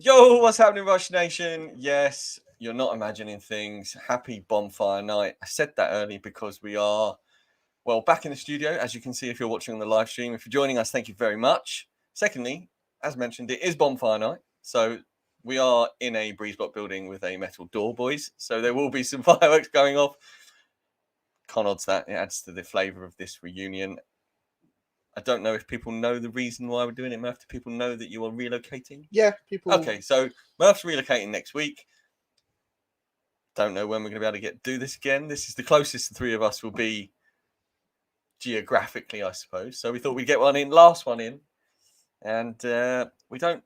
Yo, what's happening, Rush Nation? Yes, you're not imagining things. Happy Bonfire night. I said that early because we are, well, back in the studio, as you can see if you're watching on the live stream. If you're joining us, thank you very much. Secondly, as mentioned, it is Bonfire night. So we are in a breeze block building with a metal door, boys. So there will be some fireworks going off. Can't odds that. It adds to the flavour of this reunion. I don't know if people know the reason why we're doing it, Murph. Do people know that you are relocating? Yeah, people. Okay, so Murph's relocating next week. Don't know when we're going to be able to do this again. This is the closest the three of us will be geographically, I suppose. So we thought we'd get last one in. And we don't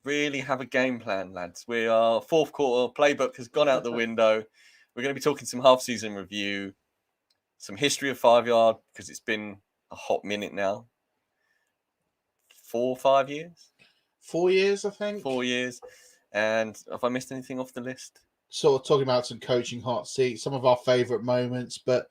really have a game plan, lads. Our fourth quarter playbook has gone out the window. We're going to be talking some half-season review, some history of 5 Yard, because it's been a hot minute now. 4 or 5 years? 4 years, I think. 4 years. And have I missed anything off the list? Sort of talking about some coaching hot seats, some of our favourite moments, but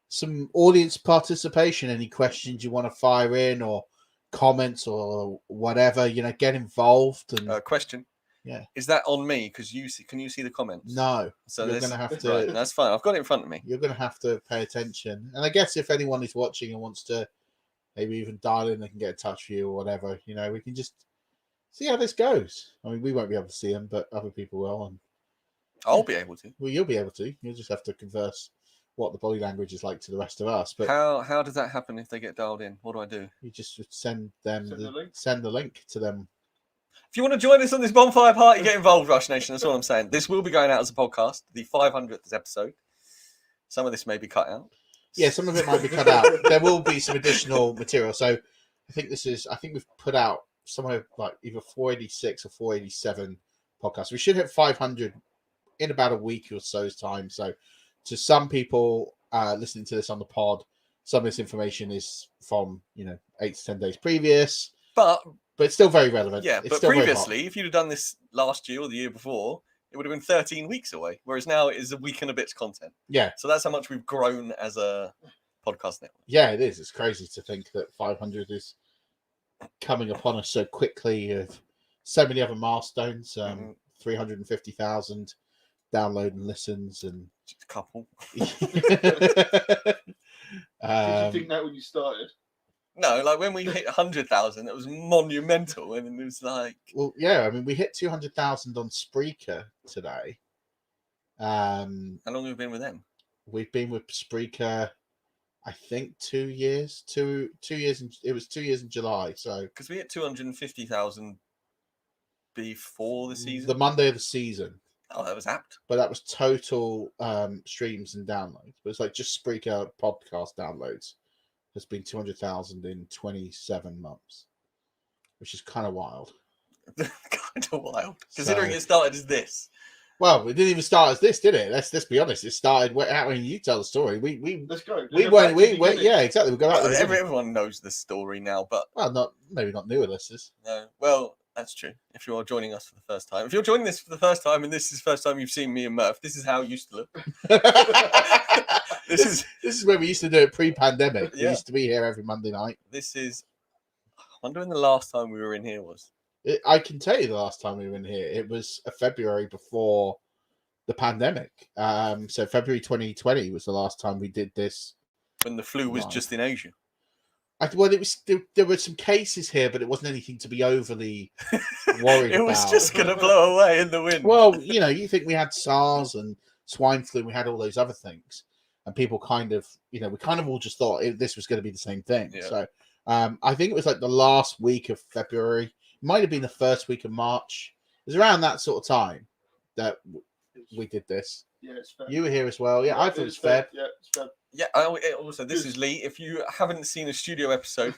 some audience participation. Any questions you want to fire in or comments or whatever, get involved. And question. Yeah. Is that on me? Because can you see the comments? No. So you're going to have to. Right, that's fine. I've got it in front of me. You're going to have to pay attention. And I guess if anyone is watching and wants to maybe even dial in, they can get in touch with you or whatever. We can just see how this goes. I mean, we won't be able to see them, but other people will. And I'll be able to. Well, you'll be able to. You'll just have to converse what the body language is like to the rest of us. But how does that happen if they get dialed in? What do I do? You just send the link to them. If you want to join us on this bonfire party, get involved, Rush Nation. That's all I'm saying. This will be going out as a podcast, the 500th episode. Some of this may be cut out. Yeah, some of it might be cut out. There will be some additional material. So I think we've put out somewhere like either 486 or 487 podcasts. We should hit 500 in about a week or so's time. So to some people listening to this on the pod, some of this information is from 8 to 10 days previous, but it's still very relevant. Yeah, but previously, if you'd have done this last year or the year before, it would have been 13 weeks away, whereas now it is a week and a bit's content. Yeah. So that's how much we've grown as a podcast network. Yeah, it is. It's crazy to think that 500 is coming upon us so quickly. Of so many other milestones, 350,000 download and listens, and just a couple. Did you think that when you started? No, like when we hit 100,000, it was monumental, and it was like, well, yeah. I mean, we hit 200,000 on Spreaker today. How long have we been with them? We've been with Spreaker, I think 2 years. 2 years. It was 2 years in July. So because we hit 250,000 before the season, the Monday of the season. Oh, that was apt. But that was total streams and downloads. But it's like just Spreaker podcast downloads has been 200,000 in 27 months, which is kind of wild. Kind of wild, considering it started as this. Well, it didn't even start as this, did it? Let's be honest. It started. I mean, you tell the story. Let's go. We went. Yeah, exactly. We go out. Everyone knows the story now, but maybe not newer listeners. No. Well, that's true. If you are joining us for the first time, if you're joining this for the first time, and this is the first time you've seen me and Murph, this is how it used to look. This is where we used to do it pre-pandemic. Yeah. We used to be here every Monday night. I wonder when the last time we were in here was. I can tell you the last time we were in here. It was February before the pandemic. So February 2020 was the last time we did this. When the flu was just in Asia. There were some cases here, but it wasn't anything to be overly worried about. It was just going to blow away in the wind. Well, you think we had SARS and swine flu, and we had all those other things. And people kind of, we kind of all just thought this was going to be the same thing. Yeah. So I think it was like the last week of February. It might have been the first week of March. It was around that sort of time that we did this. Yeah, it's fair. You were here as well. Yeah, I thought it was fair. Yeah, it's fair. Yeah, also, this is Lee. If you haven't seen a studio episode,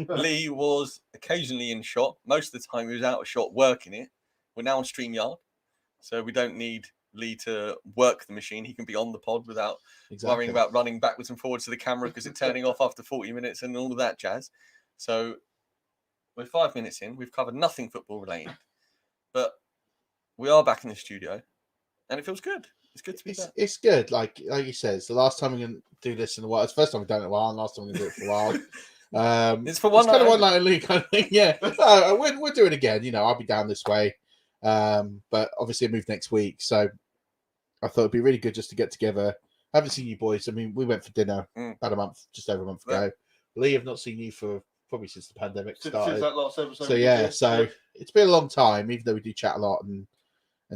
Lee was occasionally in shot. Most of the time, he was out of shot working it. We're now on StreamYard, so we don't need Lee to work the machine. He can be on the pod without worrying about running backwards and forwards to the camera because it's turning off after 40 minutes and all of that jazz. So we're 5 minutes in. We've covered nothing football related, but we are back in the studio, and it feels good. It's good to be back. It's good. Like you said, it's the last time we're going to do this in a while. It's the first time we've done it in a while, and last time we're going to do it for a while. It's for one night. Kind of one night only kind of thing. Yeah, we'll do it again. I'll be down this way. But obviously I moved next week, so I thought it'd be really good just to get together. I haven't seen you boys. I mean, we went for dinner about just over a month ago. Lee, I've not seen you for probably since the pandemic started. Since that last episode. So yeah, it's been a long time. Even though we do chat a lot and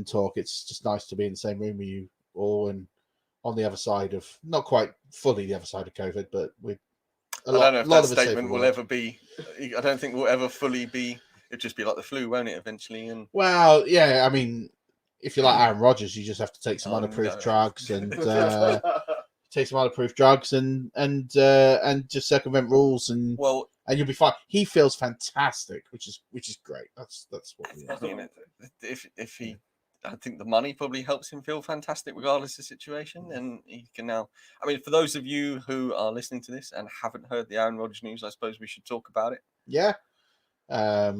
talk, it's just nice to be in the same room with you all and on the other side of, not quite fully the other side of COVID, but with I don't know if that statement will ever be. I don't think we'll ever fully be. It'll just be like the flu, won't it? Eventually, and well, yeah. I mean, if you're like Aaron Rodgers, you just have to take some unapproved drugs and take some unapproved drugs and just circumvent rules and you'll be fine. He feels fantastic, which is great. That's what we are. I mean, if he, I think the money probably helps him feel fantastic regardless of the situation, and he can now. I mean, for those of you who are listening to this and haven't heard the Aaron Rodgers news, I suppose we should talk about it. Yeah. I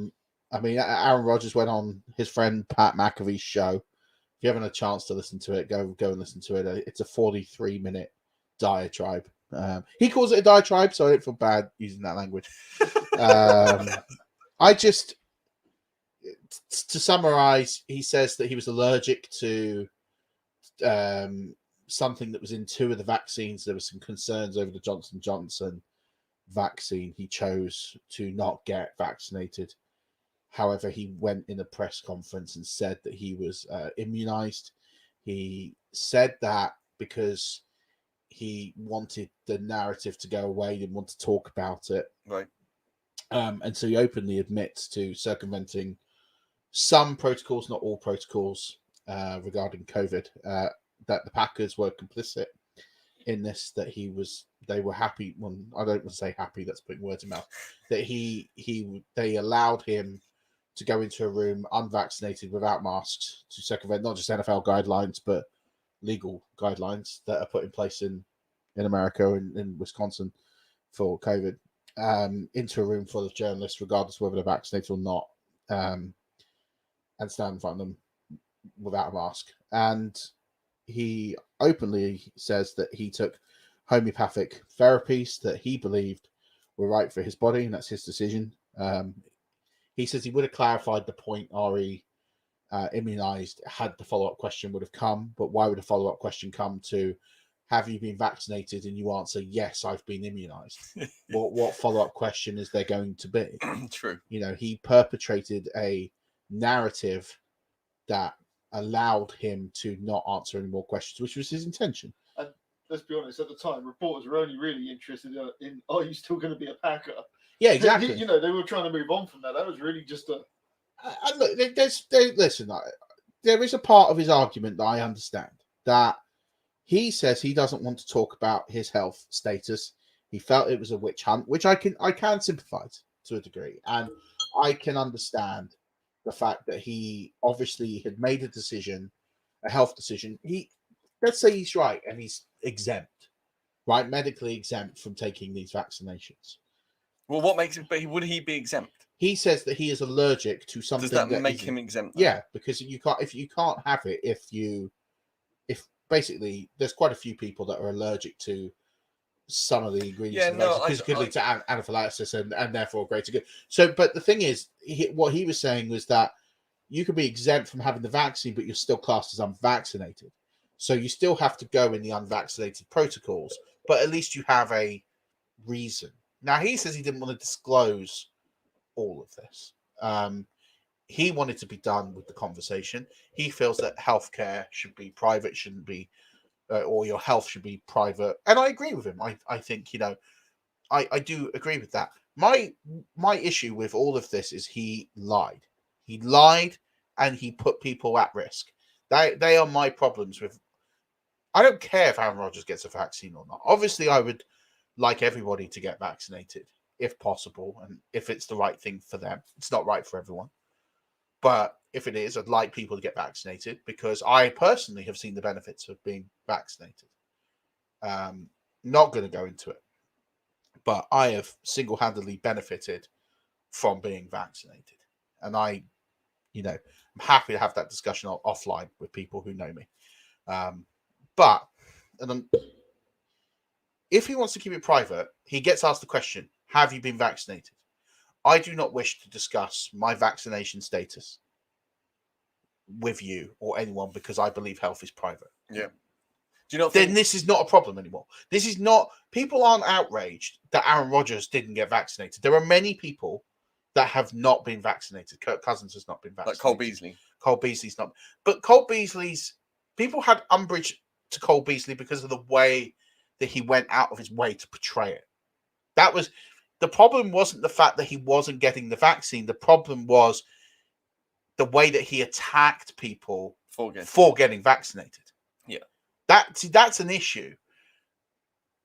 mean, Aaron Rodgers went on his friend Pat McAfee's show. If you haven't had a chance to listen to it, go and listen to it. It's a 43-minute diatribe. He calls it a diatribe, so I don't feel bad using that language. To summarize, he says that he was allergic to something that was in 2 of the vaccines. There were some concerns over the Johnson & Johnson vaccine. He chose to not get vaccinated. However, he went in a press conference and said that he was immunized. He said that because he wanted the narrative to go away, didn't want to talk about it. Right. And so he openly admits to circumventing some protocols, not all protocols, regarding COVID, that the Packers were complicit in this, that they were happy. Well, I don't want to say happy, that's putting words in mouth, that they allowed him to go into a room unvaccinated without masks to circumvent not just NFL guidelines, but legal guidelines that are put in place in America and in Wisconsin for COVID, into a room full of journalists, regardless of whether they're vaccinated or not, and stand in front of them without a mask. And he openly says that he took homeopathic therapies that he believed were right for his body, and that's his decision. He says he would have clarified the point, immunized, had the follow-up question would have come, but why would a follow-up question come to, have you been vaccinated? And you answer, yes, I've been immunized. What follow-up question is there going to be? True. He perpetrated a narrative that allowed him to not answer any more questions, which was his intention. And let's be honest, at the time, reporters were only really interested in are you still going to be a Packer? Yeah, exactly. They were trying to move on from that. That was really just a... And look, listen, there is a part of his argument that I understand, that he says he doesn't want to talk about his health status. He felt it was a witch hunt, which I can sympathize to a degree. And I can understand the fact that he obviously had made a decision, a health decision. Let's say he's right and he's exempt, right? Medically exempt from taking these vaccinations. Well, what makes it? But would he be exempt? He says that he is allergic to something. Does that make him exempt? Yeah, because you can't have it if basically there's quite a few people that are allergic to some of the ingredients. Because it could lead to anaphylaxis and therefore greater good. So, but the thing is, what he was saying was that you could be exempt from having the vaccine, but you're still classed as unvaccinated. So you still have to go in the unvaccinated protocols, but at least you have a reason. Now, he says he didn't want to disclose all of this. He wanted to be done with the conversation. He feels that healthcare should be private, shouldn't be, or your health should be private. And I agree with him. I think, I do agree with that. My issue with all of this is he lied. He lied and he put people at risk. They are my problems with. I don't care if Aaron Rodgers gets a vaccine or not. Obviously, I would like everybody to get vaccinated if possible, and if it's the right thing for them. It's not right for everyone. But if it is, I'd like people to get vaccinated because I personally have seen the benefits of being vaccinated. Not going to go into it, but I have single-handedly benefited from being vaccinated. And I'm happy to have that discussion offline with people who know me. If he wants to keep it private, he gets asked the question, have you been vaccinated? I do not wish to discuss my vaccination status. with you or anyone because I believe health is private. Yeah. Do you not Then think this is not a problem anymore. This is not, people aren't outraged that Aaron Rodgers didn't get vaccinated. There are many people that have not been vaccinated. Kirk Cousins has not been vaccinated. like Cole Beasley? Cole Beasley's not. But Cole Beasley's, people had umbrage to Cole Beasley because of the way that he went out of his way to portray it. That was, the problem wasn't the fact that he wasn't getting the vaccine. The problem was the way that he attacked people for getting vaccinated. Yeah. That's an issue.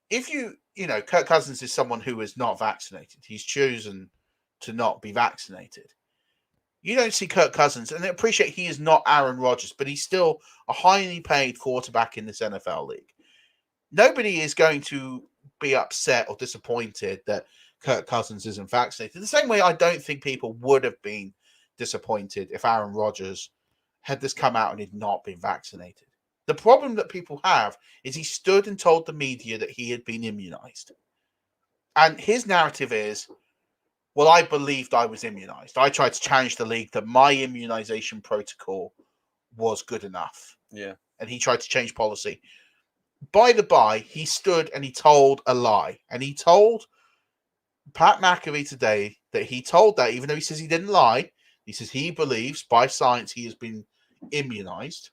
If Kirk Cousins is someone who is not vaccinated. He's chosen to not be vaccinated. You don't see Kirk Cousins, and I appreciate he is not Aaron Rodgers, but he's still a highly paid quarterback in this NFL league. Nobody is going to be upset or disappointed that Kirk Cousins isn't vaccinated. The same way I don't think people would have been disappointed if Aaron Rodgers had this come out and had not been vaccinated. The problem that people have is he stood and told the media that he had been immunized. And his narrative is, well, I believed I was immunized. I tried to challenge the league that my immunization protocol was good enough. Yeah. And he tried to change policy. By the by, he stood and he told a lie. And he told Pat McAfee today that he told that, even though he says he didn't lie, he says he believes by science he has been immunized.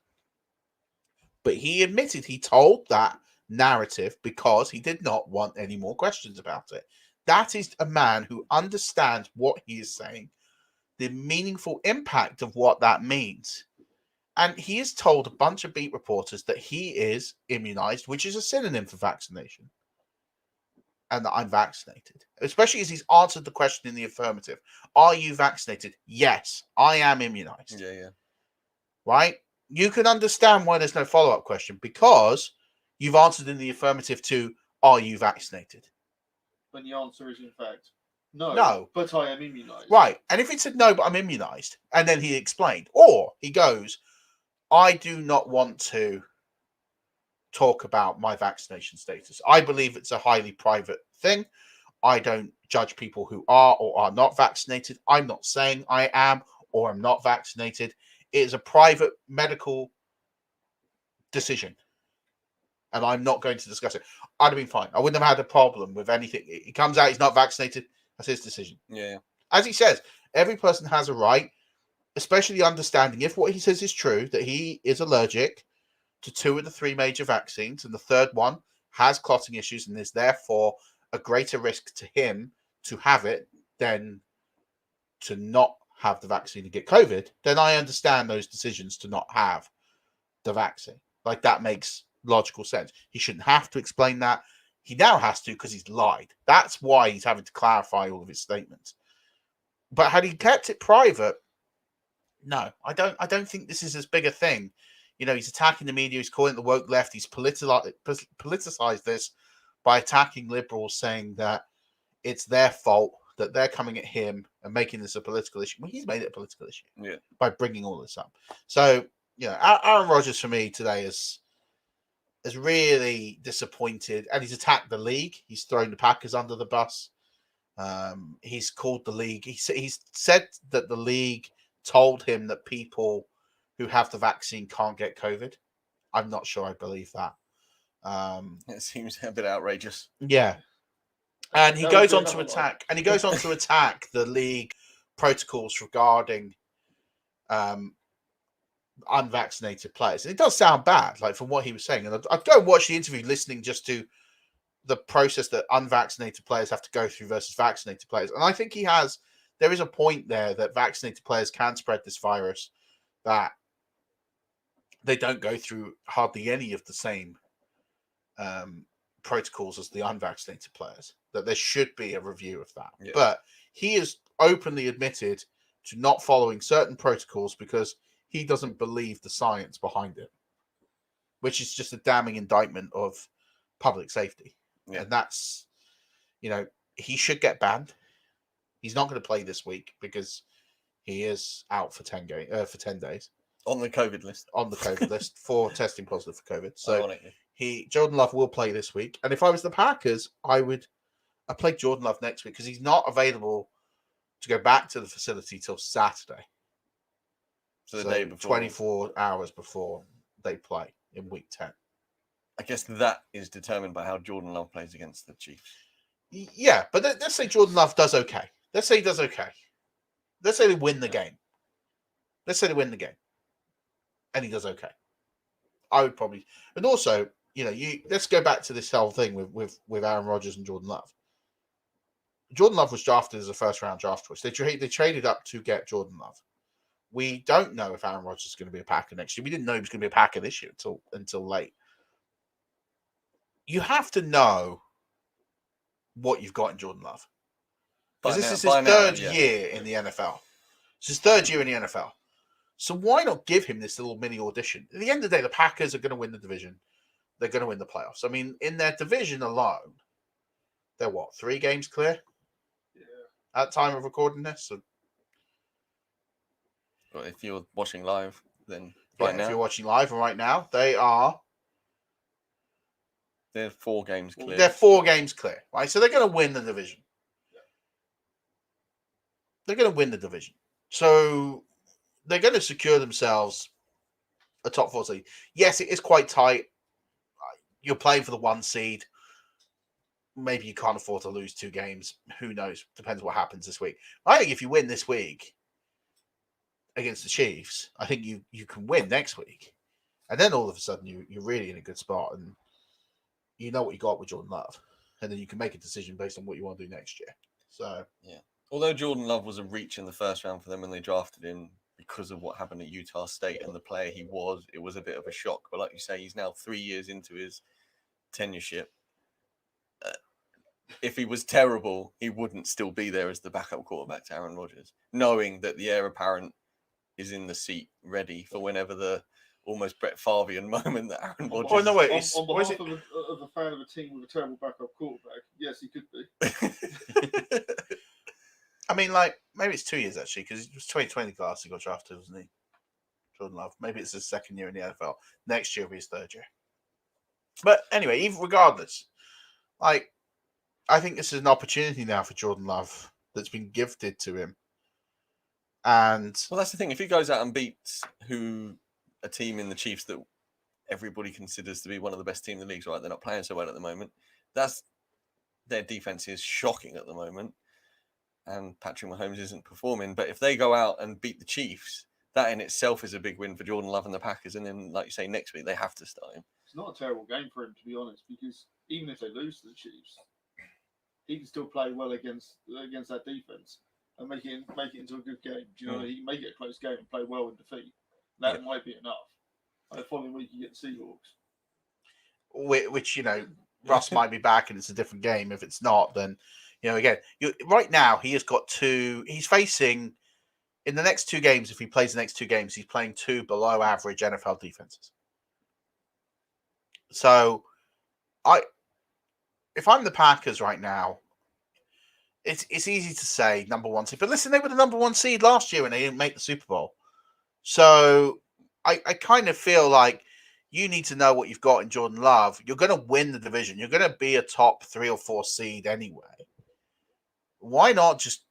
But he admitted he told that narrative because he did not want any more questions about it. That is a man who understands what he is saying, the meaningful impact of what that means. And he has told a bunch of beat reporters that he is immunized, which is a synonym for vaccination. And that I'm vaccinated. Especially as he's answered the question in the affirmative. Are you vaccinated? Yes, I am immunized. Yeah. Right? You can understand why there's no follow-up question because you've answered in the affirmative to, are you vaccinated? But the answer is, in fact, no. No. But I am immunized. Right. And if it said no, but I'm immunized, and then he explained, or he goes, I do not want to talk about my vaccination status. I believe it's a highly private thing. I don't judge people who are or are not vaccinated. I'm not saying I am or am not vaccinated. It is a private medical decision. And I'm not going to discuss it. I'd have been fine. I wouldn't have had a problem with anything. He comes out, he's not vaccinated. That's his decision. Yeah. As he says, every person has a right, especially understanding if what he says is true, that he is allergic to 2 of the 3 major vaccines, and the third one has clotting issues and is therefore a greater risk to him to have it than to not have the vaccine and get COVID, then I understand those decisions to not have the vaccine. Like, that makes logical sense. He shouldn't have to explain that. He now has to because he's lied. That's why he's having to clarify all of his statements. But had he kept it private, no, I don't think this is as big a thing. He's attacking the media. He's calling it the woke left. He's politicized this by attacking liberals, saying that it's their fault that they're coming at him and making this a political issue. Well, he's made it a political issue by bringing all this up. So, Aaron Rodgers for me today is really disappointed, and he's attacked the league. He's thrown the Packers under the bus. He's called the league. He's said that the league told him that people who have the vaccine can't get COVID. I'm not sure I believe that. It seems a bit outrageous. Yeah. And he goes on to attack, the league protocols regarding unvaccinated players. And it does sound bad, like from what he was saying. And I'd go and watch the interview, listening just to the process that unvaccinated players have to go through versus vaccinated players. And I think there is a point there that vaccinated players can spread this virus, that they don't go through hardly any of the same protocols as the unvaccinated players, that there should be a review of that. Yeah. But he has openly admitted to not following certain protocols because he doesn't believe the science behind it, which is just a damning indictment of public safety. Yeah. And that's, he should get banned. He's not going to play this week because he is out for 10 days. On the COVID list for testing positive for COVID. So Jordan Love will play this week. And if I was the Packers, I'd play Jordan Love next week because he's not available to go back to the facility till Saturday. So the day before. 24 hours before they play in week 10. I guess that is determined by how Jordan Love plays against the Chiefs. Yeah, but let's say Jordan Love does okay. Let's say he does okay. Let's say they win the game. Let's say they win the game. And he does okay. I would probably... And also, let's go back to this whole thing with Aaron Rodgers and Jordan Love. Jordan Love was drafted as a first-round draft choice. They traded up to get Jordan Love. We don't know if Aaron Rodgers is going to be a Packer next year. We didn't know he was going to be a Packer this year until late. You have to know what you've got in Jordan Love. Because this is his third year in the NFL. It's his third year in the NFL. So why not give him this little mini audition? At the end of the day, the Packers are going to win the division. They're going to win the playoffs. I mean, in their division alone, they're 3 games clear? Yeah. At time of recording this? So, well, if you're watching live, then if you're watching live right now, they're 4 games clear. They're 4 games clear, right? So they're going to win the division. They're going to win the division. So they're going to secure themselves a top 4 seed. Yes, it is quite tight. You're playing for the 1 seed. Maybe you can't afford to lose 2 games. Who knows? Depends what happens this week. I think if you win this week against the Chiefs, I think you can win next week. And then all of a sudden you're really in a good spot and you know what you got with Jordan Love. And then you can make a decision based on what you want to do next year. So yeah. Although Jordan Love was a reach in the first round for them when they drafted him because of what happened at Utah State and the player he was, it was a bit of a shock. But like you say, he's now 3 years into his tenureship. If he was terrible, he wouldn't still be there as the backup quarterback to Aaron Rodgers, knowing that the heir apparent is in the seat ready for whenever the almost Brett Favre-ian moment that Aaron Rodgers... Oh, no, wait. On behalf of a fan of a team with a terrible backup quarterback, yes, he could be. I mean, maybe it's 2 years, actually, because it was 2020 class he got drafted, wasn't he? Jordan Love. Maybe it's his second year in the NFL. Next year will be his third year. But anyway, even regardless, I think this is an opportunity now for Jordan Love that's been gifted to him. And well, that's the thing. If he goes out and beats a team in the Chiefs that everybody considers to be one of the best teams in the league, right? They're not playing so well at the moment. Their defense is shocking at the moment. And Patrick Mahomes isn't performing. But if they go out and beat the Chiefs, that in itself is a big win for Jordan Love and the Packers. And then, like you say, next week they have to start him. It's not a terrible game for him, to be honest, because even if they lose to the Chiefs, he can still play well against that defense and make it into a good game. Do you know, he can make it a close game and play well in defeat. That might be enough. The following week you get the Seahawks. Which, Russ might be back and it's a different game. If it's not, then, again, right now he has got 2. He's facing, in the next 2 games, if he plays the next 2 games, he's playing 2 below average NFL defenses. So, if I'm the Packers right now, it's easy to say number 1 seed. But listen, they were the number 1 seed last year and they didn't make the Super Bowl. So I kind of feel like you need to know what you've got in Jordan Love. You're going to win the division. You're going to be a top 3 or 4 seed anyway. Why not just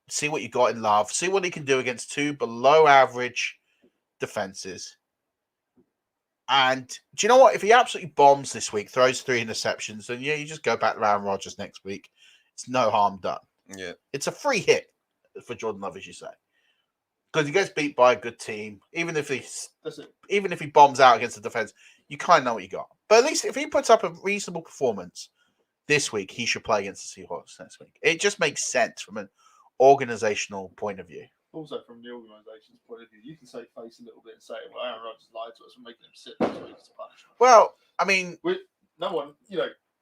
see what you got in Love, see what he can do against 2 below average defenses. And do you know what? If he absolutely bombs this week, throws 3 interceptions, then you just go back to Aaron Rodgers next week. It's no harm done. Yeah. It's a free hit for Jordan Love, as you say. Because he gets beat by a good team, even if he bombs out against the defense, you kind of know what you got. But at least if he puts up a reasonable performance this week, he should play against the Seahawks next week. It just makes sense from an organizational point of view. Also, from the organisation's point of view, you can save face a little bit and say, "Well, Aaron Rodgers lied to us for making him sit this week as a punishment." Well, I mean, no one,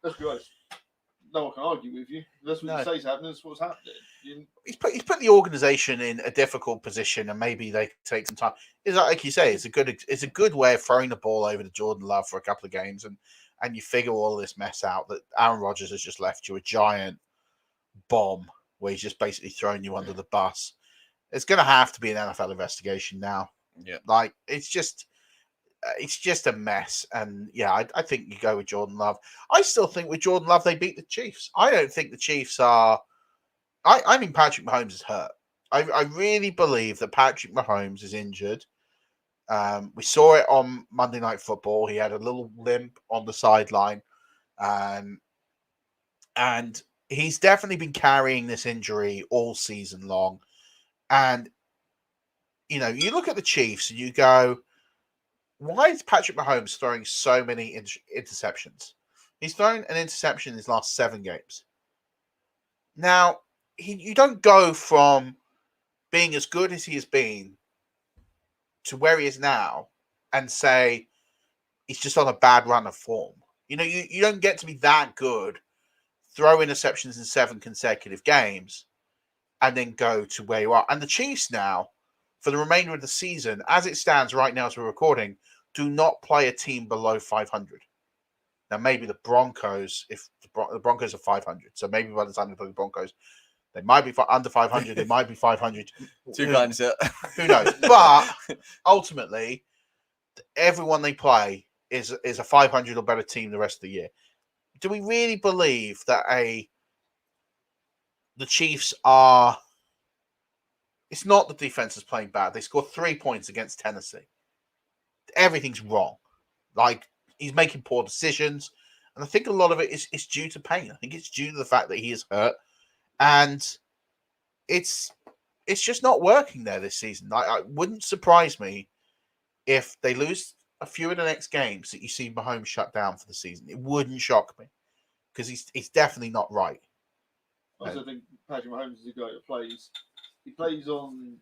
let's be honest. No one can argue with you. That's what you say is happening. That's what's happening. He's put the organisation in a difficult position, and maybe they take some time. It's like you say, it's a good way of throwing the ball over to Jordan Love for a couple of games, and you figure all this mess out that Aaron Rodgers has just left you a giant bomb where he's just basically throwing you under the bus. It's going to have to be an NFL investigation now. Yeah, it's just a mess. And I think you go with Jordan Love. I still think with Jordan Love, they beat the Chiefs. I don't think the Chiefs are. I think Patrick Mahomes is hurt. I really believe that Patrick Mahomes is injured. We saw it on Monday Night Football. He had a little limp on the sideline. And he's definitely been carrying this injury all season long. And, you know, you look at the Chiefs and you go, why is Patrick Mahomes throwing so many interceptions? He's thrown an interception in his last 7 games. Now, you don't go from being as good as he has been to where he is now and say he's just on a bad run of form. You know, you don't get to be that good, throw interceptions in 7 consecutive games, and then go to where you are. And the Chiefs now, for the remainder of the season, as it stands right now as we're recording, do not play a team below 500. Now, maybe the Broncos, if the Broncos are 500, so maybe by the time they play the Broncos, they might be under 500, they might be 500. Too kind, sir. Who knows? But ultimately, everyone they play is a 500 or better team the rest of the year. Do we really believe that the Chiefs are... It's not the defense is playing bad. They scored 3 points against Tennessee. Everything's wrong. Like, he's making poor decisions. And I think a lot of it is due to pain. I think it's due to the fact that he is hurt. And it's just not working there this season. It wouldn't surprise me if they lose a few of the next games that you see Mahomes shut down for the season. It wouldn't shock me. Because he's definitely not right. I also think Patrick Mahomes is a guy that plays. He plays on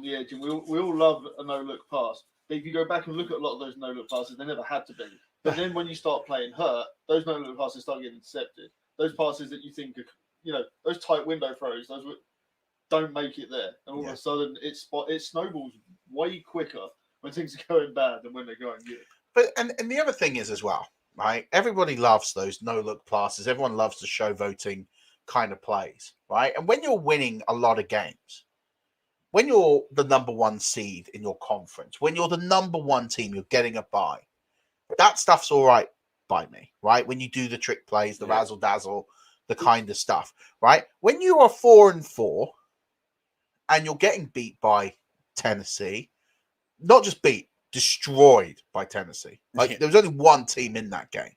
the edge, and we all love a no-look pass. But if you go back and look at a lot of those no-look passes, they never had to be. But then when you start playing hurt, those no-look passes start getting intercepted. Those passes that you think are, you know, those tight window throws, those don't make it there. And all of a sudden, it snowballs way quicker when things are going bad than when they're going good. But and the other thing is as well, right? Everybody loves those no-look passes. Everyone loves the showboating kind of plays, right? And when you're winning a lot of games, when you're the number 1 seed in your conference, when you're the number 1 team, you're getting a bye. That stuff's all right by me, right? When you do the trick plays, the razzle dazzle, the kind of stuff, right? When you are 4-4 and you're getting beat by Tennessee, not just beat, destroyed by Tennessee. Like there was only 1 team in that game.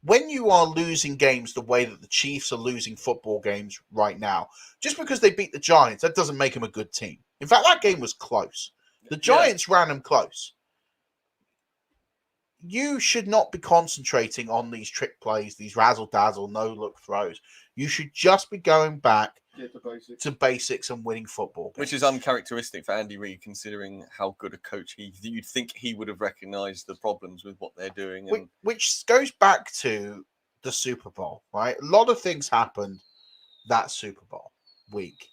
When you are losing games the way that the Chiefs are losing football games right now, just because they beat the Giants, that doesn't make them a good team. In fact, that game was close. The Giants ran them close. You should not be concentrating on these trick plays, these razzle-dazzle, no-look throws. You should just be going back to basics and winning football games. Which is uncharacteristic for Andy Reid, considering how good a coach you'd think he would have recognised the problems with what they're doing. And... Which goes back to the Super Bowl, right? A lot of things happened that Super Bowl week,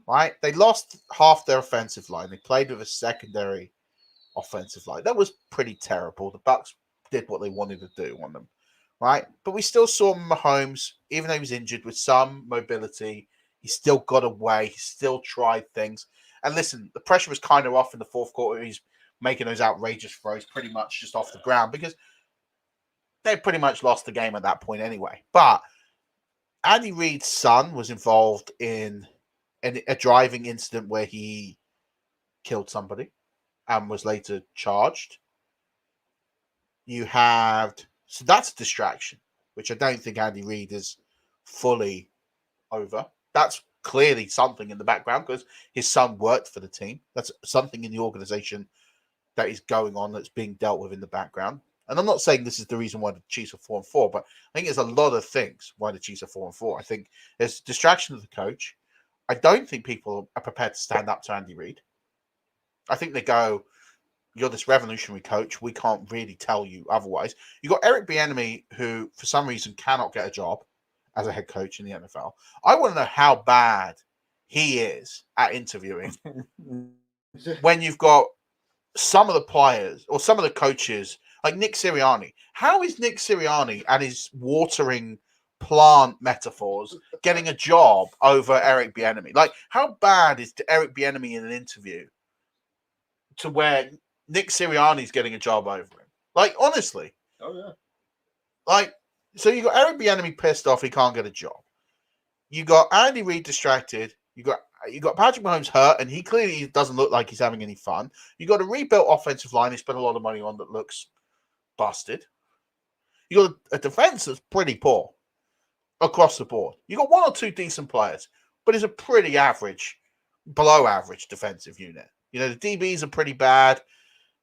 right? They lost half their offensive line. They played with a secondary offensive line. That was pretty terrible. The Bucs did what they wanted to do on them, right? But we still saw Mahomes, even though he was injured, with some mobility. He still got away. He still tried things. And listen, the pressure was kind of off in the fourth quarter. He's making those outrageous throws pretty much just off the ground because they pretty much lost the game at that point anyway. But Andy Reid's son was involved in a driving incident where he killed somebody and was later charged. So that's a distraction, which I don't think Andy Reid is fully over. That's clearly something in the background because his son worked for the team. That's something in the organization that is going on that's being dealt with in the background. And I'm not saying this is the reason why the Chiefs are 4-4, but I think there's a lot of things why the Chiefs are 4-4. I think there's distraction of the coach. I don't think people are prepared to stand up to Andy Reid. I think they go, you're this revolutionary coach. We can't really tell you otherwise. You got Eric Bieniemy, who for some reason cannot get a job as a head coach in the NFL. I want to know how bad he is at interviewing when you've got some of the players or some of the coaches like Nick Sirianni. How is Nick Sirianni and his watering plant metaphors getting a job over Eric Bieniemy? Like, how bad is Eric Bieniemy in an interview to where Nick Sirianni's getting a job over him? Like, honestly. Oh, yeah. Like, so you got Eric Bieniemy pissed off he can't get a job. You got Andy Reid distracted. You got You got Patrick Mahomes hurt, and he clearly doesn't look like he's having any fun. You got a rebuilt offensive line. They spent a lot of money on that looks busted. You got a defense that's pretty poor across the board. You got one or two decent players, but it's a pretty average, below average defensive unit. You know, the DBs are pretty bad.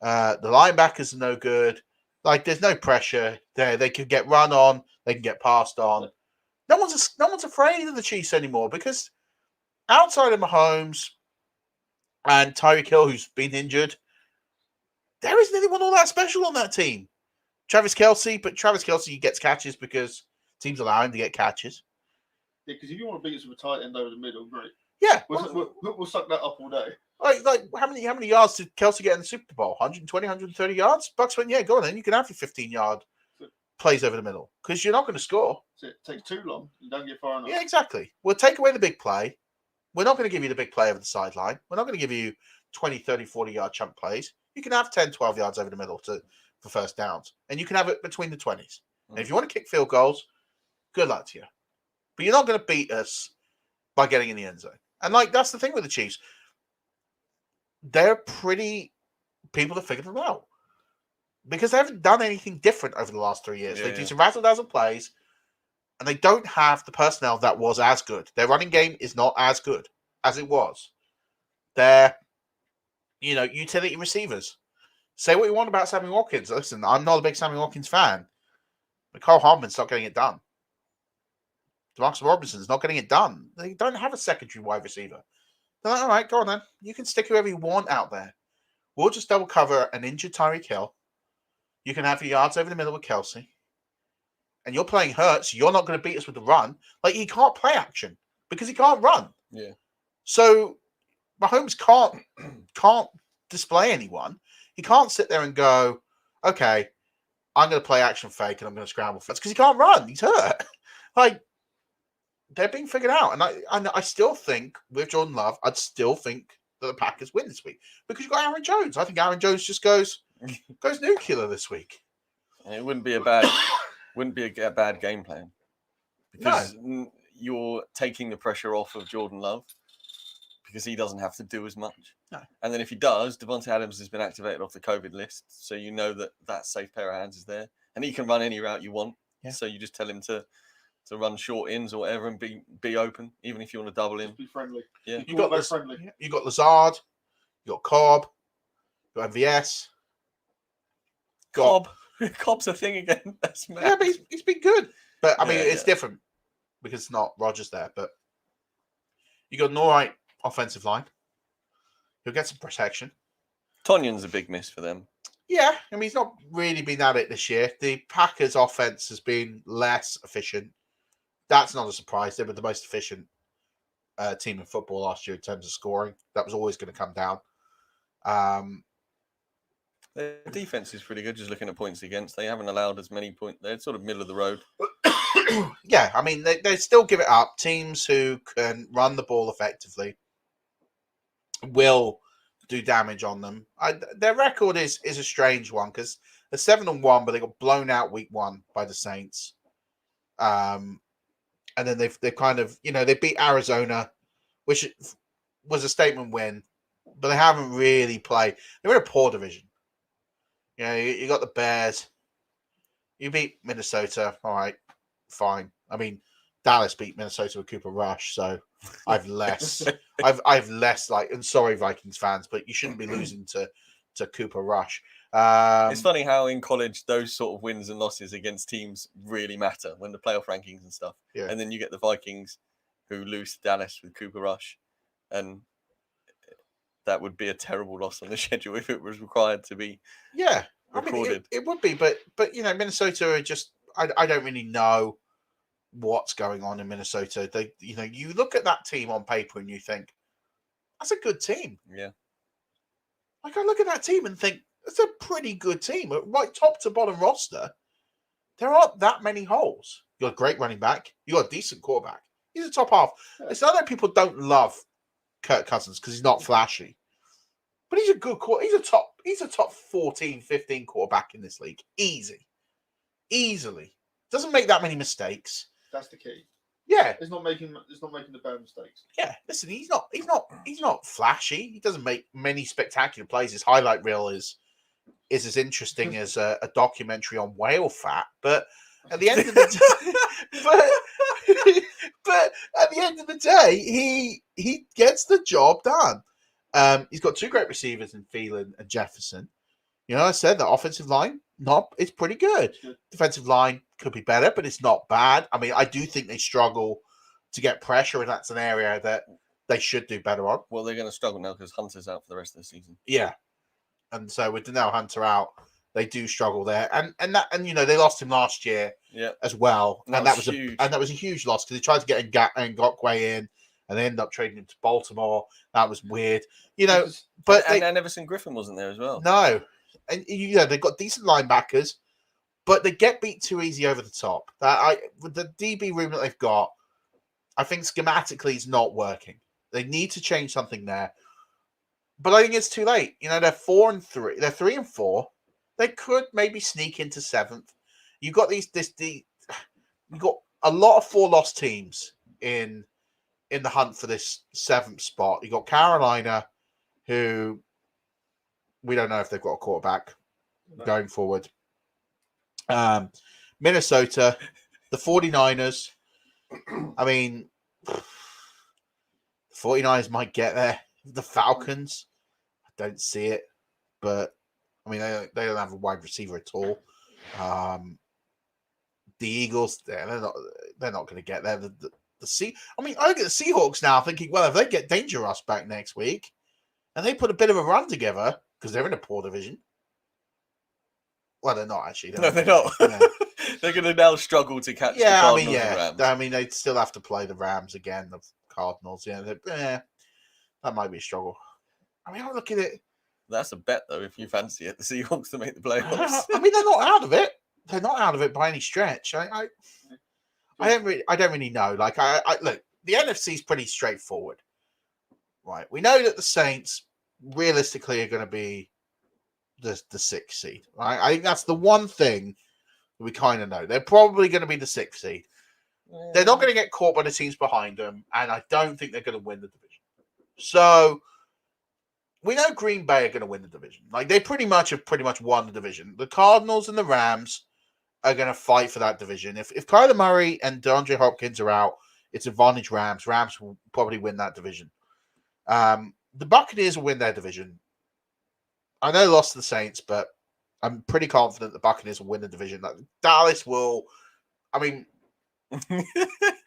The linebackers are no good. Like, there's no pressure there. They could get run on. They can get passed on. No one's afraid of the Chiefs anymore because outside of Mahomes and Tyreek Hill, who's been injured, there isn't anyone all that special on that team. Travis Kelce, but Travis Kelce gets catches because teams allow him to get catches. Yeah, because if you want to beat us with a tight end over the middle, great. Yeah. We'll suck that up all day. Like how many yards did Kelce get in the Super Bowl? 120, 130 yards? Bucks went, yeah, go on then. You can have your 15-yard plays over the middle because you're not going to score. So it takes too long. You don't get far enough. Yeah, exactly. We'll take away the big play. We're not going to give you the big play over the sideline. We're not going to give you 20, 30, 40-yard chunk plays. You can have 10, 12 yards over the middle for first downs. And you can have it between the 20s. And if you want to kick field goals, good luck to you. But you're not going to beat us by getting in the end zone. And, like, that's the thing with the Chiefs. They're pretty people that figured them out. Because they haven't done anything different over the last 3 years. They do some razzle-dazzle plays, and they don't have the personnel that was as good. Their running game is not as good as it was. They're, utility receivers. Say what you want about Sammy Watkins. Listen, I'm not a big Sammy Watkins fan. But Cole Hardman's not getting it done. Demarcus Robinson's not getting it done. They don't have a secondary wide receiver. They're like, all right, go on then. You can stick whoever you want out there. We'll just double cover an injured Tyreek Hill. You can have your yards over the middle with Kelce. And you're playing Hurts. You're not going to beat us with the run. Like, he can't play action because he can't run. Yeah. So Mahomes can't display anyone. He can't sit there and go, okay, I'm going to play action fake and I'm going to scramble fast because he can't run. He's hurt. Like, they're being figured out. And I still think, with Jordan Love, I'd still think that the Packers win this week because you've got Aaron Jones. I think Aaron Jones just goes nuclear this week. And it wouldn't be a bad game plan because you're taking the pressure off of Jordan Love because he doesn't have to do as much. No. And then if he does, Devontae Adams has been activated off the COVID list, so you know that safe pair of hands is there, and he can run any route you want. Yeah. So you just tell him to run short ins or whatever and be open, even if you want to double in. Just be friendly. Yeah, you got Lazard, you got Cobb, you got MVS. Cobb's a thing again. That's mad. Yeah, but he's been good. But I mean, it's different because it's not Rodgers there. But you got an all right offensive line. You'll get some protection. Tonyan's a big miss for them. Yeah, I mean, he's not really been at it this year. The Packers' offense has been less efficient. That's not a surprise. They were the most efficient team in football last year in terms of scoring. That was always going to come down. Their defense is pretty good, just looking at points against. They haven't allowed as many points. They're sort of middle of the road. Yeah, I mean, they still give it up. Teams who can run the ball effectively will do damage on them. Their record is a strange one because they're 7-1, but they got blown out week 1 by the Saints. And then they've kind of, they beat Arizona, which was a statement win, but they haven't really played. They're in a poor division. You got the Bears. You beat Minnesota. All right, fine. I mean, Dallas beat Minnesota with Cooper Rush, so I've less. I've less and sorry, Vikings fans, but you shouldn't be losing to Cooper Rush. It's funny how in college those sort of wins and losses against teams really matter when the playoff rankings and stuff. Yeah. And then you get the Vikings who lose to Dallas with Cooper Rush, and that would be a terrible loss on the schedule if it was required to be. Yeah, recorded. I mean, it would be, but Minnesota are just. I don't really know what's going on in Minnesota. They, you look at that team on paper and you think that's a good team. Yeah. I look at that team and think it's a pretty good team. Right, top to bottom roster, there aren't that many holes. You got a great running back. You got a decent quarterback. He's a top half. It's not that people don't love Kirk Cousins because he's not flashy, but he's a good quarterback. He's a top 14, 15 quarterback in this league. Easily. Doesn't make that many mistakes. That's the key. Yeah, It's not making the bad mistakes. yeah. Listen, he's not flashy. He doesn't make many spectacular plays. His highlight reel is as interesting as a documentary on whale fat. But at the end of the day, but at the end of the day, he gets the job done. He's got two great receivers in Phelan and Jefferson. I said the offensive line, it's pretty good. Defensive line could be better, but it's not bad. I mean, I do think they struggle to get pressure, and that's an area that they should do better on. Well, they're going to struggle now because Hunter's out for the rest of the season. Yeah, and so with Donnell Hunter out, they do struggle there, and they lost him last year, as well, and that was huge. And that was a huge loss because they tried to get Ngakoue in, and they ended up trading him to Baltimore. That was weird, But and Everson Griffin wasn't there as well. No, and they've got decent linebackers, but they get beat too easy over the top. With the DB room that they've got, I think schematically it's not working. They need to change something there. But I think it's too late. They're 4-3. They're 3-4. They could maybe sneak into 7th. You've got you've got a lot of 4-loss teams in the hunt for this 7th spot. You've got Carolina, who we don't know if they've got a quarterback going forward. Minnesota, the 49ers. I mean, the 49ers might get there. The Falcons, I don't see it. But, I mean, they don't have a wide receiver at all. The Eagles, they're not going to get there. I look at the Seahawks now thinking, well, if they get Dangerous back next week and they put a bit of a run together, because they're in a poor division. Well, they're not actually. No, they're not. Yeah. They're going to now struggle to catch the Cardinals and Rams. I mean, they'd still have to play the Rams again, the Cardinals. That might be a struggle. I mean, I look at it. That's a bet, though, if you fancy it, the Seahawks to make the playoffs. I mean, they're not out of it. They're not out of it by any stretch. I don't really know. Like, look, the NFC is pretty straightforward, right? We know that the Saints realistically are going to be the 6th seed, right? I think that's the one thing we kind of know. They're probably going to be the 6th seed. Yeah. They're not going to get caught by the teams behind them, and I don't think they're going to win the division. So we know Green Bay are going to win the division. Like, they pretty much won the division. The Cardinals and the Rams are going to fight for that division. If Kyler Murray and DeAndre Hopkins are out, it's advantage Rams. Rams will probably win that division. The Buccaneers will win their division. I know they lost to the Saints, but I'm pretty confident the Buccaneers will win the division. Like, Dallas will. I mean,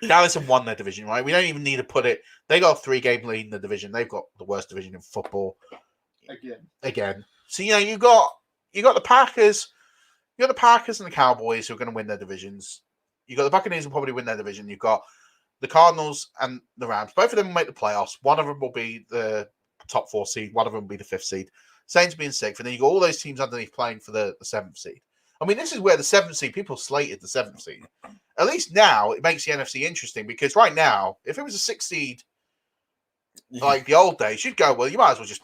Dallas have won their division, right? We don't even need to put it. They got a 3-game lead in the division. They've got the worst division in football. Again. So you got the Packers. You got the Packers and the Cowboys who are going to win their divisions. You got the Buccaneers who will probably win their division. You've got the Cardinals and the Rams. Both of them will make the playoffs. One of them will be the top 4 seed. One of them will be the 5th seed. Saints being 6th. And then you got all those teams underneath playing for the 7th seed. I mean, this is where the 7th seed, people slated the 7th seed. At least now it makes the NFC interesting, because right now, if it was a 6th seed like the old days, you'd go, well, you might as well just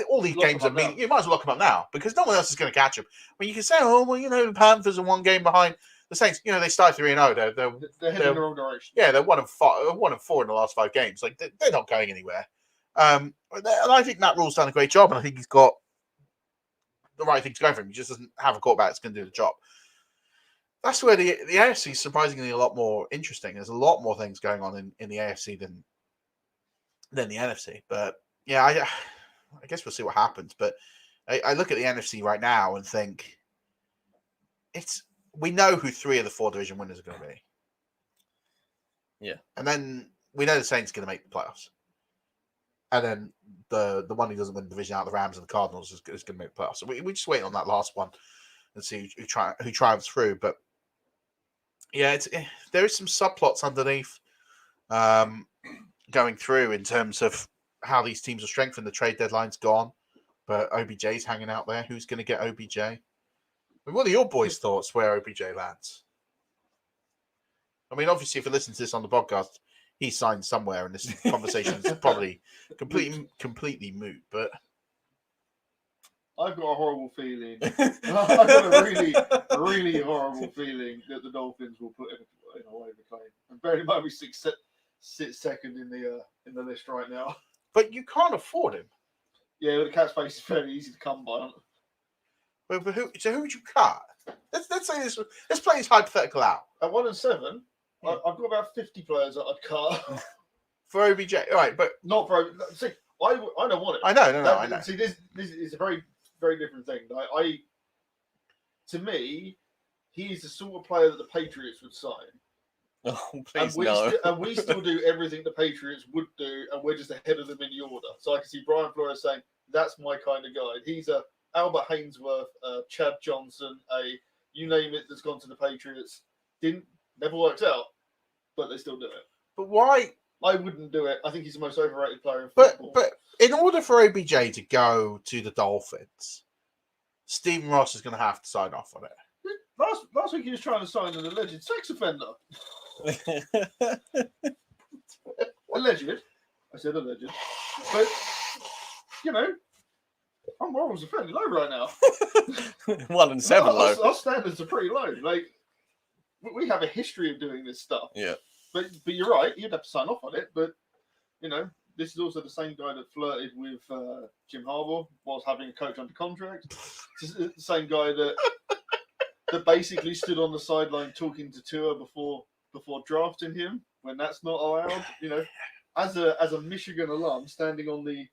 all these games are mean. You might as well lock them up now, because no one else is going to catch them. I mean, you can say, oh, well, the Panthers are 1 game behind the Saints. They started 3-0. They're heading in the wrong direction. Yeah, they're 1-4 in the last 5 games. Like, they're not going anywhere. And I think Matt Rule's done a great job, and I think he's got the right thing to go for him. He just doesn't have a quarterback that's going to do the job. That's where the AFC is surprisingly a lot more interesting. There's a lot more things going on in the AFC than the NFC. But yeah, I guess we'll see what happens. But I look at the NFC right now and think we know who 3 of the 4 division winners are going to be. Yeah. And then we know the Saints are going to make the playoffs. And then the one who doesn't win the division out, the Rams and the Cardinals, is going to make the playoffs. So we just wait on that last one and see who triumphs through. But yeah, there is some subplots underneath going through in terms of how these teams are strengthened. The trade deadline's gone, but OBJ's hanging out there. Who's going to get OBJ? I mean, what are your boys' thoughts where OBJ lands? I mean, obviously, if you listen to this on the podcast, he's signed somewhere, and this conversation is probably completely moot. But I've got a horrible feeling. I've got a really, really horrible feeling that the Dolphins will put him in a waiver claim. And bearing in mind we sit second in the list right now. But you can't afford him. Yeah, the cap space is fairly easy to come by. But who would you cut? Let's say this. Let's play this hypothetical out. At 1 and 7, Yeah. I've got about 50 players that I'd cut. For OBJ, all right, but Not for. See, I don't want it. I know, I know. See, this is a very, very different thing. To me, he's the sort of player that the Patriots would sign. Oh, please no. And we still do everything the Patriots would do, and we're just ahead of them in the order. So I can see Brian Flores saying, that's my kind of guy. He's a Albert Hainsworth, Chad Johnson, you name it that's gone to the Patriots. Never worked out, but they still do it. But why? I wouldn't do it. I think he's the most overrated player in football. But in order for OBJ to go to the Dolphins, Stephen Ross is going to have to sign off on it. Last week he was trying to sign an alleged sex offender. Alleged. I said alleged. But, our morals are fairly low right now. 1 and 7 low. Our standards are pretty low. Like, we have a history of doing this stuff. Yeah. But you're right. You'd have to sign off on it. But, this is also the same guy that flirted with Jim Harbaugh whilst having a coach under contract. It's the same guy that basically stood on the sideline talking to Tua before drafting him when that's not allowed. As a Michigan alum standing on the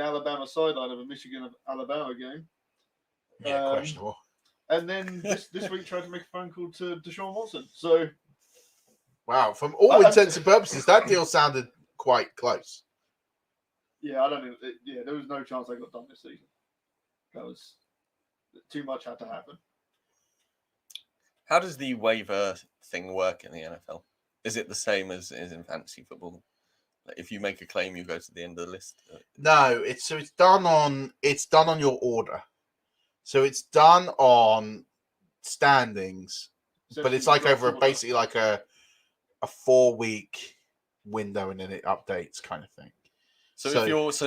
Alabama sideline of a Michigan-Alabama game. Yeah, questionable. And then this week tried to make a phone call to Deshaun Watson. So, wow, from all intents and purposes, that deal sounded quite close. Yeah, I don't know. Yeah, there was no chance I got done this season. That was too much had to happen. How does the waiver thing work in the NFL? Is it the same as in fantasy football? Like if you make a claim, you go to the end of the list. No, it's done on your order. So it's done on standings, but it's like over basically like a 4-week window, and then it updates kind of thing. So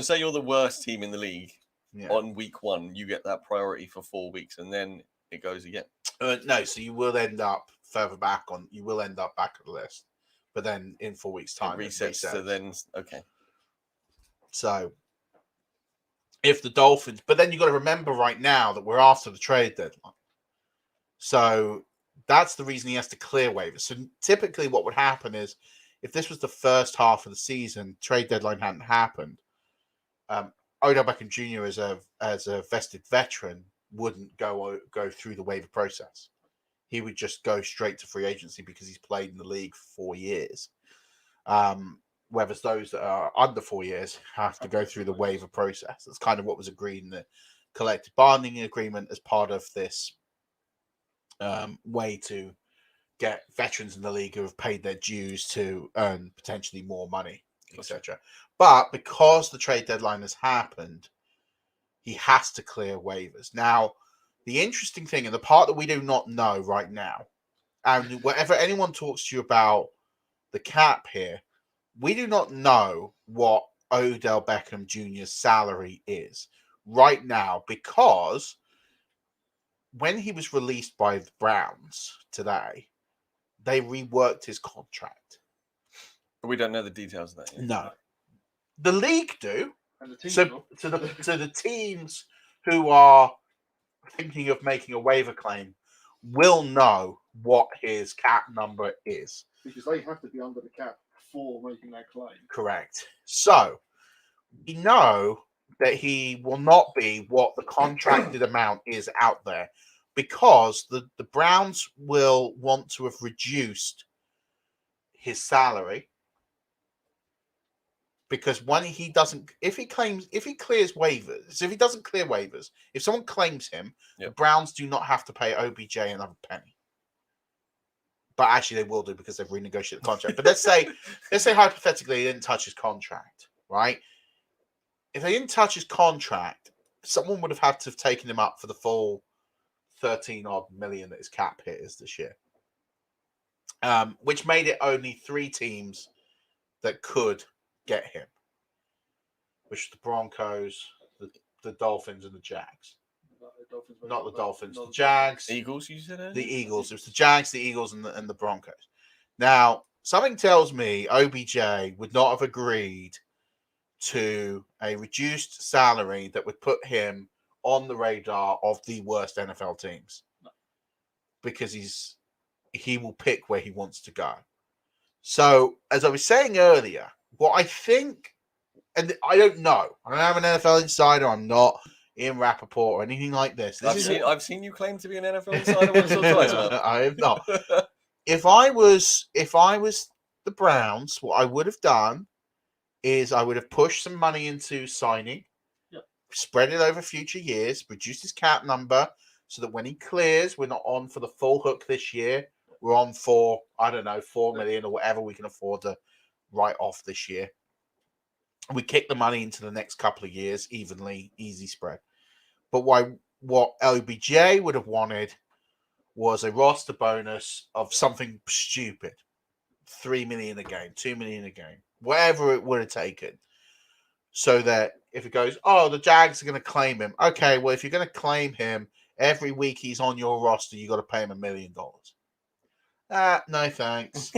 say you're the worst team in the league Yeah. on week 1, you get that priority for 4 weeks, and then it goes again. No, so you will end up further back on. You will end up back at the list, but then in 4 weeks' time, It resets to then okay. So if the Dolphins, but then you got to remember right now that we're after the trade deadline, so that's the reason he has to clear waivers. So typically, what would happen is if this was the first half of the season, trade deadline hadn't happened. Odell Beckham Jr. as a vested veteran wouldn't go through the waiver process. He would just go straight to free agency because he's played in the league for 4 years. Whereas those that are under 4 years have to go through the waiver process. That's kind of what was agreed in the collective bargaining agreement as part of this way to get veterans in the league who have paid their dues to earn potentially more money, etc. But because the trade deadline has happened, he has to clear waivers. Now, the interesting thing, and the part that we do not know right now, and whenever anyone talks to you about the cap here, we do not know what Odell Beckham Jr.'s salary is right now, because when he was released by the Browns today, they reworked his contract. But we don't know the details of that yet. No. The league do. And the team So the teams who are thinking of making a waiver claim will know what his cap number is. because they have to be under the cap before making that claim. Correct. So we know that he will not be what the contracted amount is out there, because the Browns will want to have reduced his salary. Because when he doesn't, if he clears waivers, if he doesn't clear waivers, if someone claims him, the Browns do not have to pay OBJ another penny. But actually, they will do because they've renegotiated the contract. But let's say hypothetically, they didn't touch his contract, right? If they didn't touch his contract, someone would have had to have taken him up for the full 13-odd million that his cap hit is this year, which made it only 3 teams that could get him, which the Broncos, the Dolphins, and the Jags. Not the Dolphins, the Jags. Eagles, you said? The Eagles. It was the Jags, the Eagles, and the Broncos. Now, something tells me OBJ would not have agreed to a reduced salary that would put him on the radar of the worst NFL teams, because he will pick where he wants to go. So, as I was saying earlier, what I think, and I don't know, I don't have an NFL insider, I'm not Ian Rappaport or anything like this. I've seen you claim to be an NFL insider once or twice. I have not. If I was the Browns, what I would have done is I would have pushed some money into signing, spread it over future years, reduced his cap number so that when he clears, we're not on for the full hook this year. We're on for, I don't know, 4 million or whatever we can afford to write off this year. We kick the money into the next couple of years evenly, easy spread. But what LBJ would have wanted was a roster bonus of something stupid. 3 million a game, 2 million a game, whatever it would have taken. So that if it goes, oh, the Jags are going to claim him. Okay, well, if you're going to claim him, every week he's on your roster, you got to pay him $1 million. No thanks.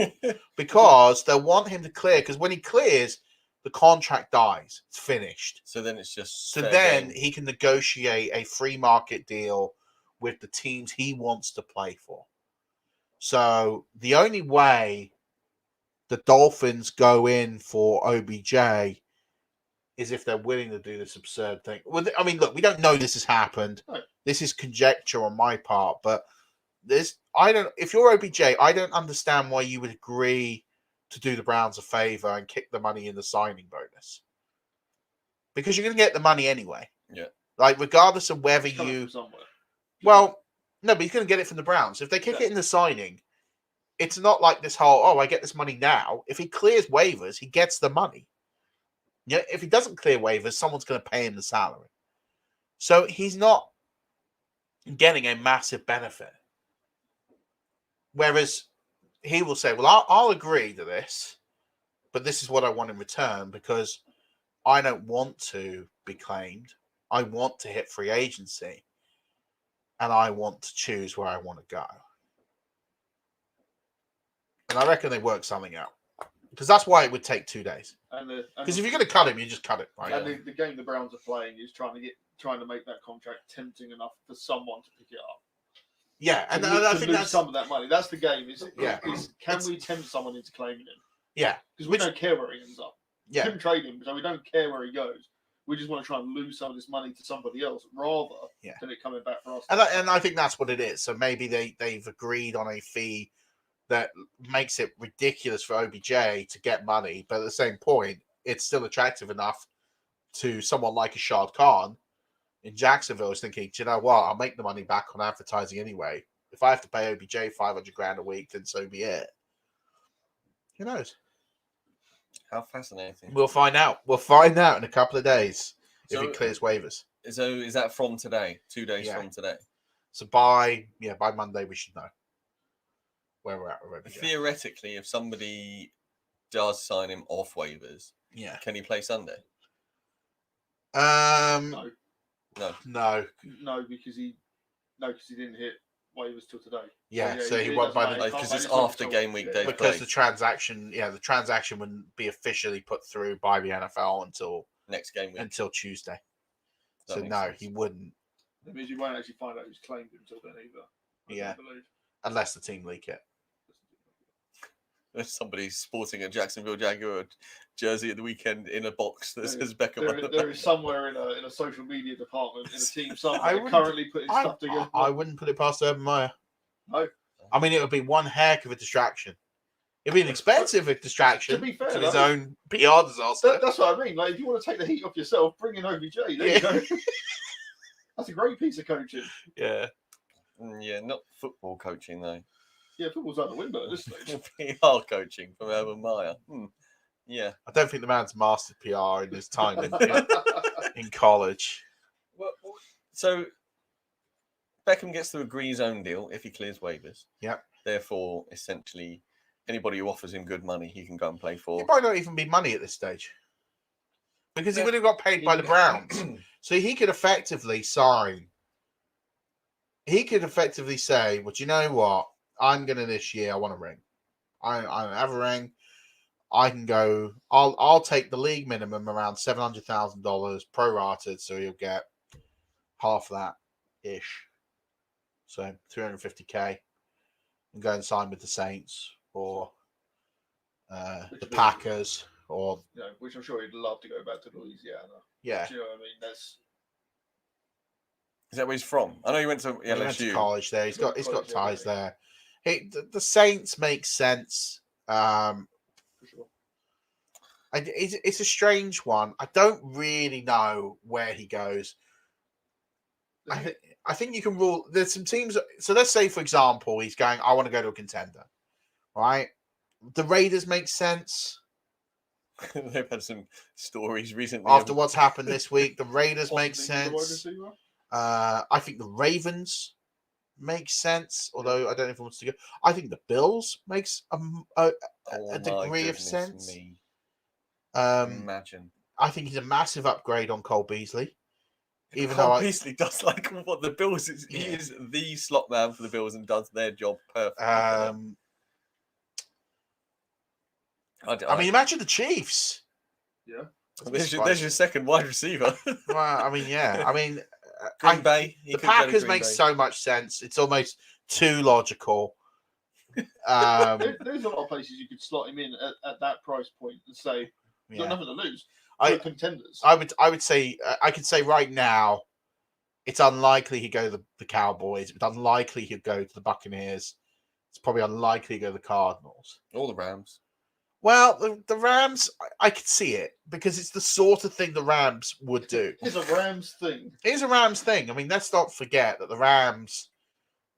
Because they'll want him to clear, because when he clears, the contract dies. It's finished. So then it's just he can negotiate a free market deal with the teams he wants to play for. So the only way the Dolphins go in for OBJ is if they're willing to do this absurd thing. Well, I mean, look, we don't know this has happened. Right. This is conjecture on my part, but if you're OBJ, I don't understand why you would agree to do the Browns a favor and kick the money in the signing bonus. Because you're going to get the money anyway. Yeah. Like, regardless of whether well, no, but he's going to get it from the Browns. If they kick it in the signing, it's not like this whole, I get this money now. If he clears waivers, he gets the money. Yeah, if he doesn't clear waivers, someone's going to pay him the salary. So he's not getting a massive benefit. Whereas he will say, well, I'll agree to this, but this is what I want in return, because I don't want to be claimed. I want to hit free agency, and I want to choose where I want to go. And I reckon they work something out, because that's why it would take 2 days. Because if you're going to cut him, you just cut it. Right? And the game the Browns are playing is trying to make that contract tempting enough for someone to pick it up. Yeah, and I think that's some of that money. That's the game. Can we tempt someone into claiming him? Yeah, because we don't care where he ends up. Yeah, we couldn't trade him, so we don't care where he goes. We just want to try and lose some of this money to somebody else rather than it coming back for us. And I think that's what it is. So maybe they've agreed on a fee that makes it ridiculous for OBJ to get money, but at the same point, it's still attractive enough to someone like a Shad Khan in Jacksonville is thinking, do you know what? I'll make the money back on advertising anyway. If I have to pay OBJ $500,000 a week, then so be it. Who knows? How fascinating. We'll find out. We'll find out in a couple of days if he clears waivers. So is that from today? 2 days from today? So by Monday we should know where we're at with OBJ. Theoretically, if somebody does sign him off waivers, can he play Sunday? No, because he didn't hit waivers till today. Yeah, so he won't buy the because it's after game week day. Because the transaction wouldn't be officially put through by the NFL until next game week, until Tuesday. So no, sense. He wouldn't. That means you won't actually find out who's claimed him until then either. Unless the team leak it. If somebody's sporting a Jacksonville Jaguar jersey at the weekend in a box that says Beckham. There is somewhere in a social media department in a team somewhere currently putting stuff together. I wouldn't put it past Urban Meyer. No. I mean, it would be one heck of a distraction. It'd be an expensive distraction to be fair, to his own PR disaster. That's what I mean. Like, if you want to take the heat off yourself, bring in OBJ. There you go. That's a great piece of coaching. Yeah. Yeah, not football coaching though. Yeah, football's out the window at this stage. PR coaching from Urban Meyer. Yeah. I don't think the man's mastered PR in his time in college. Well, so Beckham gets to agree his own deal if he clears waivers. Yep. Therefore, essentially, anybody who offers him good money, he can go and play for. It might not even be money at this stage. Because he would have got paid by the Browns. So he could effectively sign. He could effectively say, well, do you know what? I'm going to this year, I want a ring. I'm averaging. I can go. I'll take the league minimum around $700,000 prorated, so you'll get half that ish. So 350K, and go and sign with the Saints or the Packers, or which I'm sure he'd love to go back to Louisiana. Yeah. Do you know what I mean? That's. Is that where he's from? I know he went to LSU. He went to college there. He's got ties yeah. there. The Saints make sense. For sure. It's a strange one. I don't really know where he goes. I think you can rule. There's some teams. So let's say, for example, he's going, I want to go to a contender, right? The Raiders make sense. They've had some stories recently. After what's happened this week, the Raiders make sense. I think the Ravens make sense, although I don't know if he wants to go. I think the Bills makes a degree of sense. Imagine. I think he's a massive upgrade on Cole Beasley. Even Cole though Beasley does like what the Bills is. He is the slot man for the Bills and does their job perfectly. I mean, imagine the Chiefs. Yeah. There's your second wide receiver. Well, I mean, yeah. I mean, Green Bay. The Packers make so much sense. It's almost too logical. There's a lot of places you could slot him in at that price point and say, you've got nothing to lose. Contenders. I would say, I could say right now, it's unlikely he'd go to the Cowboys. It's unlikely he'd go to the Buccaneers. It's probably unlikely he'd go to the Cardinals. Or the Rams. Well, the Rams, I could see it because it's the sort of thing the Rams would do. It's a Rams thing. It is a Rams thing. I mean, let's not forget that the Rams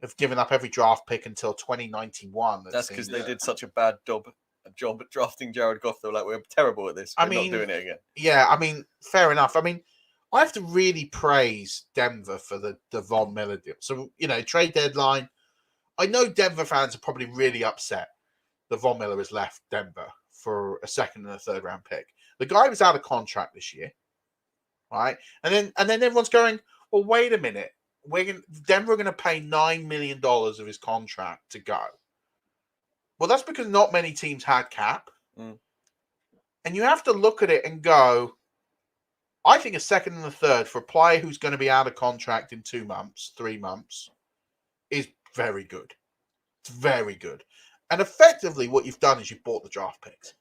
have given up every draft pick until 2091. That's because they did such a bad job at drafting Jared Goff. They're like, we're terrible at this. We're not doing it again. Yeah, I mean, fair enough. I mean, I have to really praise Denver for the Von Miller deal. So, trade deadline. I know Denver fans are probably really upset that Von Miller has left Denver for a second and a third round pick. The guy was out of contract this year, right? And then everyone's going, well, wait a minute. Denver are going to pay $9 million of his contract to go. Well, that's because not many teams had cap. Mm. And you have to look at it and go, I think a second and a third for a player who's going to be out of contract in 2 months, 3 months, is very good. It's very good. And effectively, what you've done is you've bought the draft picks.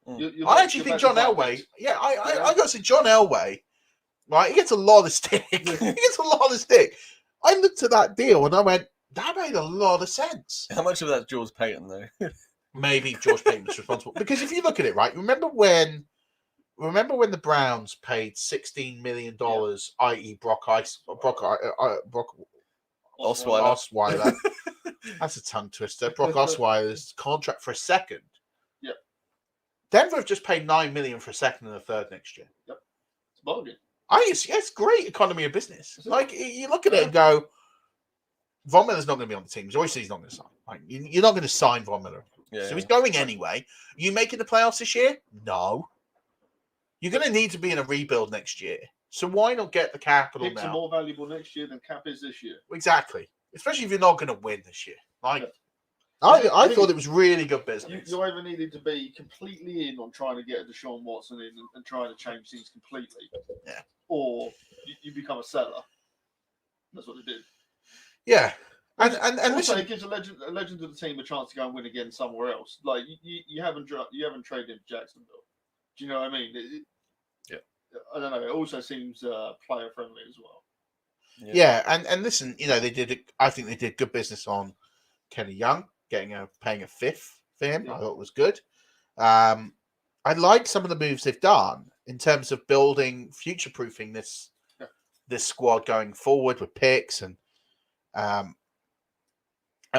I actually think John Elway. Yeah, I got to say John Elway. Right, he gets a lot of stick. I looked at that deal and I went, that made a lot of sense. How much of that's George Payton though? Maybe George Payton was responsible because if you look at it, right, remember when the Browns paid $16 million, i.e., Brock Osweiler. That's a tongue twister. Brock Osweiler's contract for a second. Yep. Denver have just paid $9 million for a second and a third next year. Yep. It's a bargain. It's great economy of business. Like you look at it and go, Von Miller's not going to be on the team. Obviously, he's not going to sign. Like, you're not going to sign Von Miller. So he's going anyway. You making the playoffs this year? No. You're going to need to be in a rebuild next year. So why not get the capital Picks now? are more valuable next year than cap is this year. Exactly. Especially if you're not going to win this year. I thought it was really good business. You either needed to be completely in on trying to get a Deshaun Watson in and trying to change things completely. Yeah. Or you become a seller. That's what they did. Yeah. And also, listen, it gives a legend of the team a chance to go and win again somewhere else. Like you haven't traded him to Jacksonville. Do you know what I mean? Yeah. I don't know. It also seems player friendly as well. Yeah, and listen, I think they did good business on Kenny Young, paying a fifth for him. I thought it was good. I like some of the moves they've done in terms of building, future-proofing this squad going forward with picks and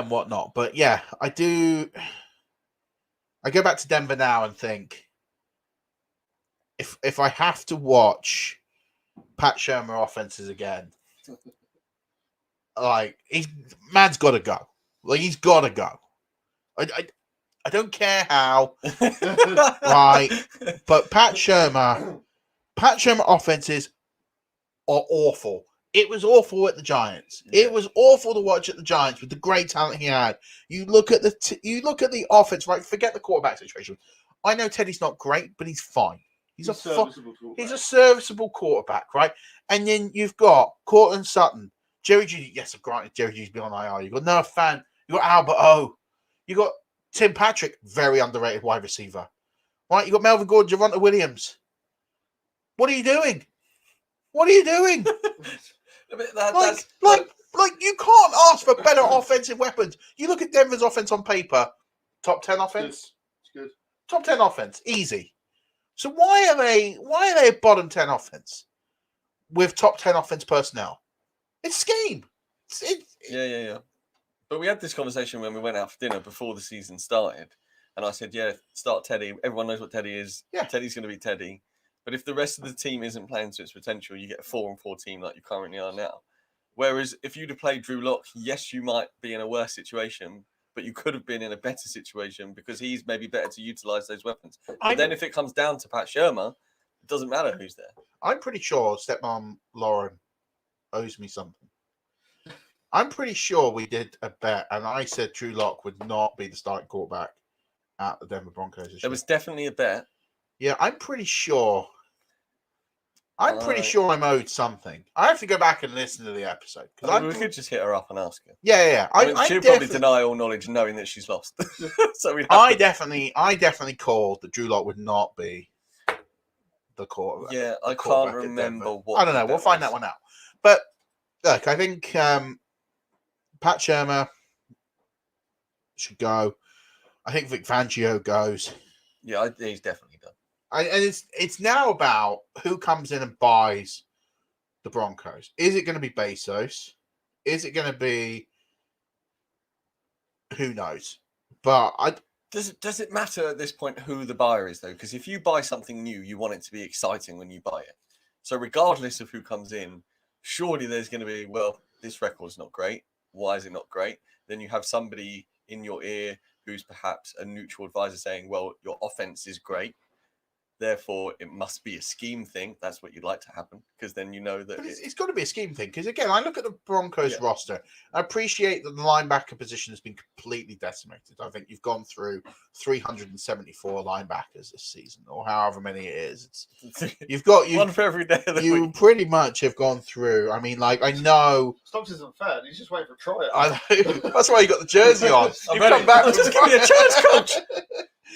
whatnot. But yeah, I go back to Denver now and think if I have to watch Pat Shurmur offenses again, like man's got to go. Like he's got to go. I don't care how, right? But Pat Shurmur offenses are awful. It was awful at the Giants. Yeah. It was awful to watch at the Giants with the great talent he had. You look at the offense, right? Forget the quarterback situation. I know Teddy's not great, but he's fine. He's a serviceable quarterback, right? And then you've got Cortland Sutton, Jerry Judy. Yes, granted, Jerry Judy's been on IR. You've got Noah Fant. You've got Albert O. You've got Tim Patrick, very underrated wide receiver. Right? You've got Melvin Gordon, Javonte Williams. What are you doing? What are you doing? Like you can't ask for better offensive weapons. You look at Denver's offense on paper, top 10 offense. It's good. Top 10 offense, easy. So why are they a bottom 10 offense with top 10 offense personnel? It's scheme. Yeah. But we had this conversation when we went out for dinner before the season started, and I said, "Yeah, start Teddy. Everyone knows what Teddy is. Yeah. Teddy's going to be Teddy. But if the rest of the team isn't playing to its potential, you get a 4-4 team like you currently are now. Whereas if you'd have played Drew Lock, yes, you might be in a worse situation, but you could have been in a better situation because he's maybe better to utilize those weapons. But then if it comes down to Pat Shurmur, it doesn't matter who's there. I'm pretty sure stepmom Lauren owes me something. I'm pretty sure we did a bet, and I said Drew Lock would not be the starting quarterback at the Denver Broncos this year. There was definitely a bet. Yeah, I'm pretty sure. I'm owed something. I have to go back and listen to the episode. We could just hit her up and ask her. Yeah. She'll probably deny all knowledge knowing that she's lost. So I definitely called that Drew Lock would not be the quarterback. Yeah, I can't remember what. I don't know. We'll find that one out. But look, I think Pat Shurmur should go. I think Vic Fangio goes. Yeah, he's definitely done. And it's now about who comes in and buys the Broncos. Is it going to be Bezos? Is it going to be who knows? But does it matter at this point who the buyer is though? Because if you buy something new, you want it to be exciting when you buy it. So regardless of who comes in, surely there's going to be, well, this record's not great. Why is it not great? Then you have somebody in your ear who's perhaps a neutral advisor saying, well, your offense is great. Therefore, it must be a scheme thing. That's what you'd like to happen, because then you know that it's got to be a scheme thing. Because again, I look at the Broncos roster. I appreciate that the linebacker position has been completely decimated. I think you've gone through 374 linebackers this season, or however many it is. You've got one for every day of the week. Pretty much have gone through. I mean, like I know Stokes isn't fair. He's just waiting for a tryout. I know. That's why you got the jersey on. You've come back. Just give me a chance, coach.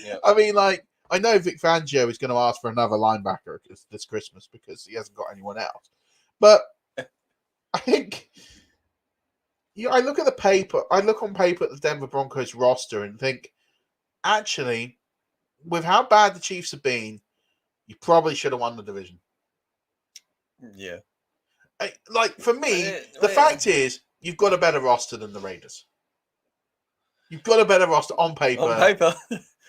Yeah. I mean, like. I know Vic Fangio is going to ask for another linebacker this Christmas because he hasn't got anyone else. But I think I look at the paper. I look on paper at the Denver Broncos roster and think, actually, with how bad the Chiefs have been, you probably should have won the division. Yeah. For me, the fact is, you've got a better roster than the Raiders. You've got a better roster on paper.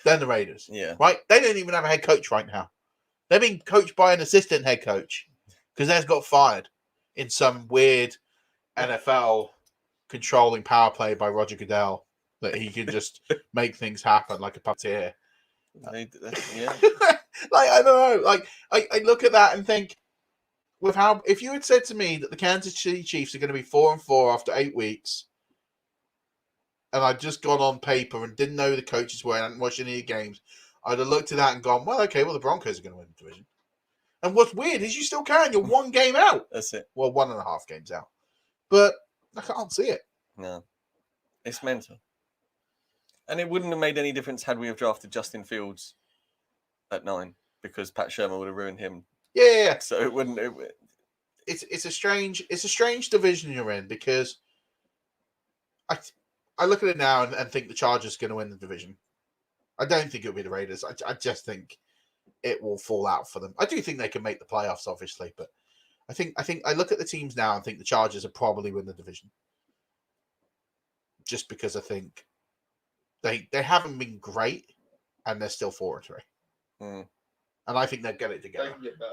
Than the Raiders. Yeah. Right? They don't even have a head coach right now. They're being coached by an assistant head coach because they've got fired in some weird NFL controlling power play by Roger Goodell that he can just make things happen like a puppeteer. Yeah. I don't know. I look at that and think, if you had said to me that the Kansas City Chiefs are going to be 4-4 after 8 weeks, and I'd just gone on paper and didn't know who the coaches were and hadn't watched any of the games, I'd have looked at that and gone, well, okay, the Broncos are going to win the division. And what's weird is you still can. You're 1 game out. That's it. Well, 1.5 games out. But I can't see it. No. It's mental. And it wouldn't have made any difference had we have drafted Justin Fields at 9 because Pat Shurmur would have ruined him. Yeah. So it wouldn't. It's a strange division you're in because I look at it now and think the Chargers are going to win the division. I don't think it'll be the Raiders. I just think it will fall out for them. I do think they can make the playoffs, obviously, but I think I look at the teams now and think the Chargers will probably win the division. Just because I think they haven't been great and they're still 4-3. Mm. And I think they'll get it together. They can get better.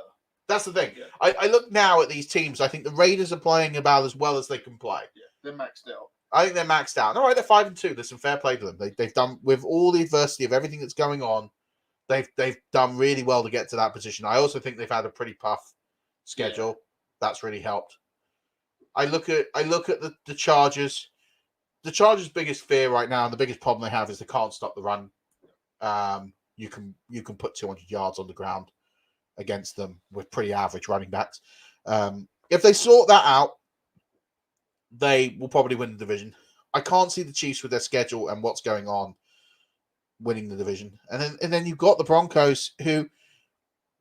That's the thing. Yeah. I look now at these teams. I think the Raiders are playing about as well as they can play. Yeah, they're maxed out. I think they're maxed out. All right, they're 5-2. There's some fair play to them. They've done, with all the adversity of everything that's going on, they've done really well to get to that position. I also think they've had a pretty tough schedule. Yeah. That's really helped. I look at the Chargers. The Chargers' biggest fear right now, and the biggest problem they have, is they can't stop the run. You can put 200 yards on the ground against them with pretty average running backs. If they sort that out, they will probably win the division. I can't see the Chiefs with their schedule and what's going on winning the division. And then you've got the Broncos, who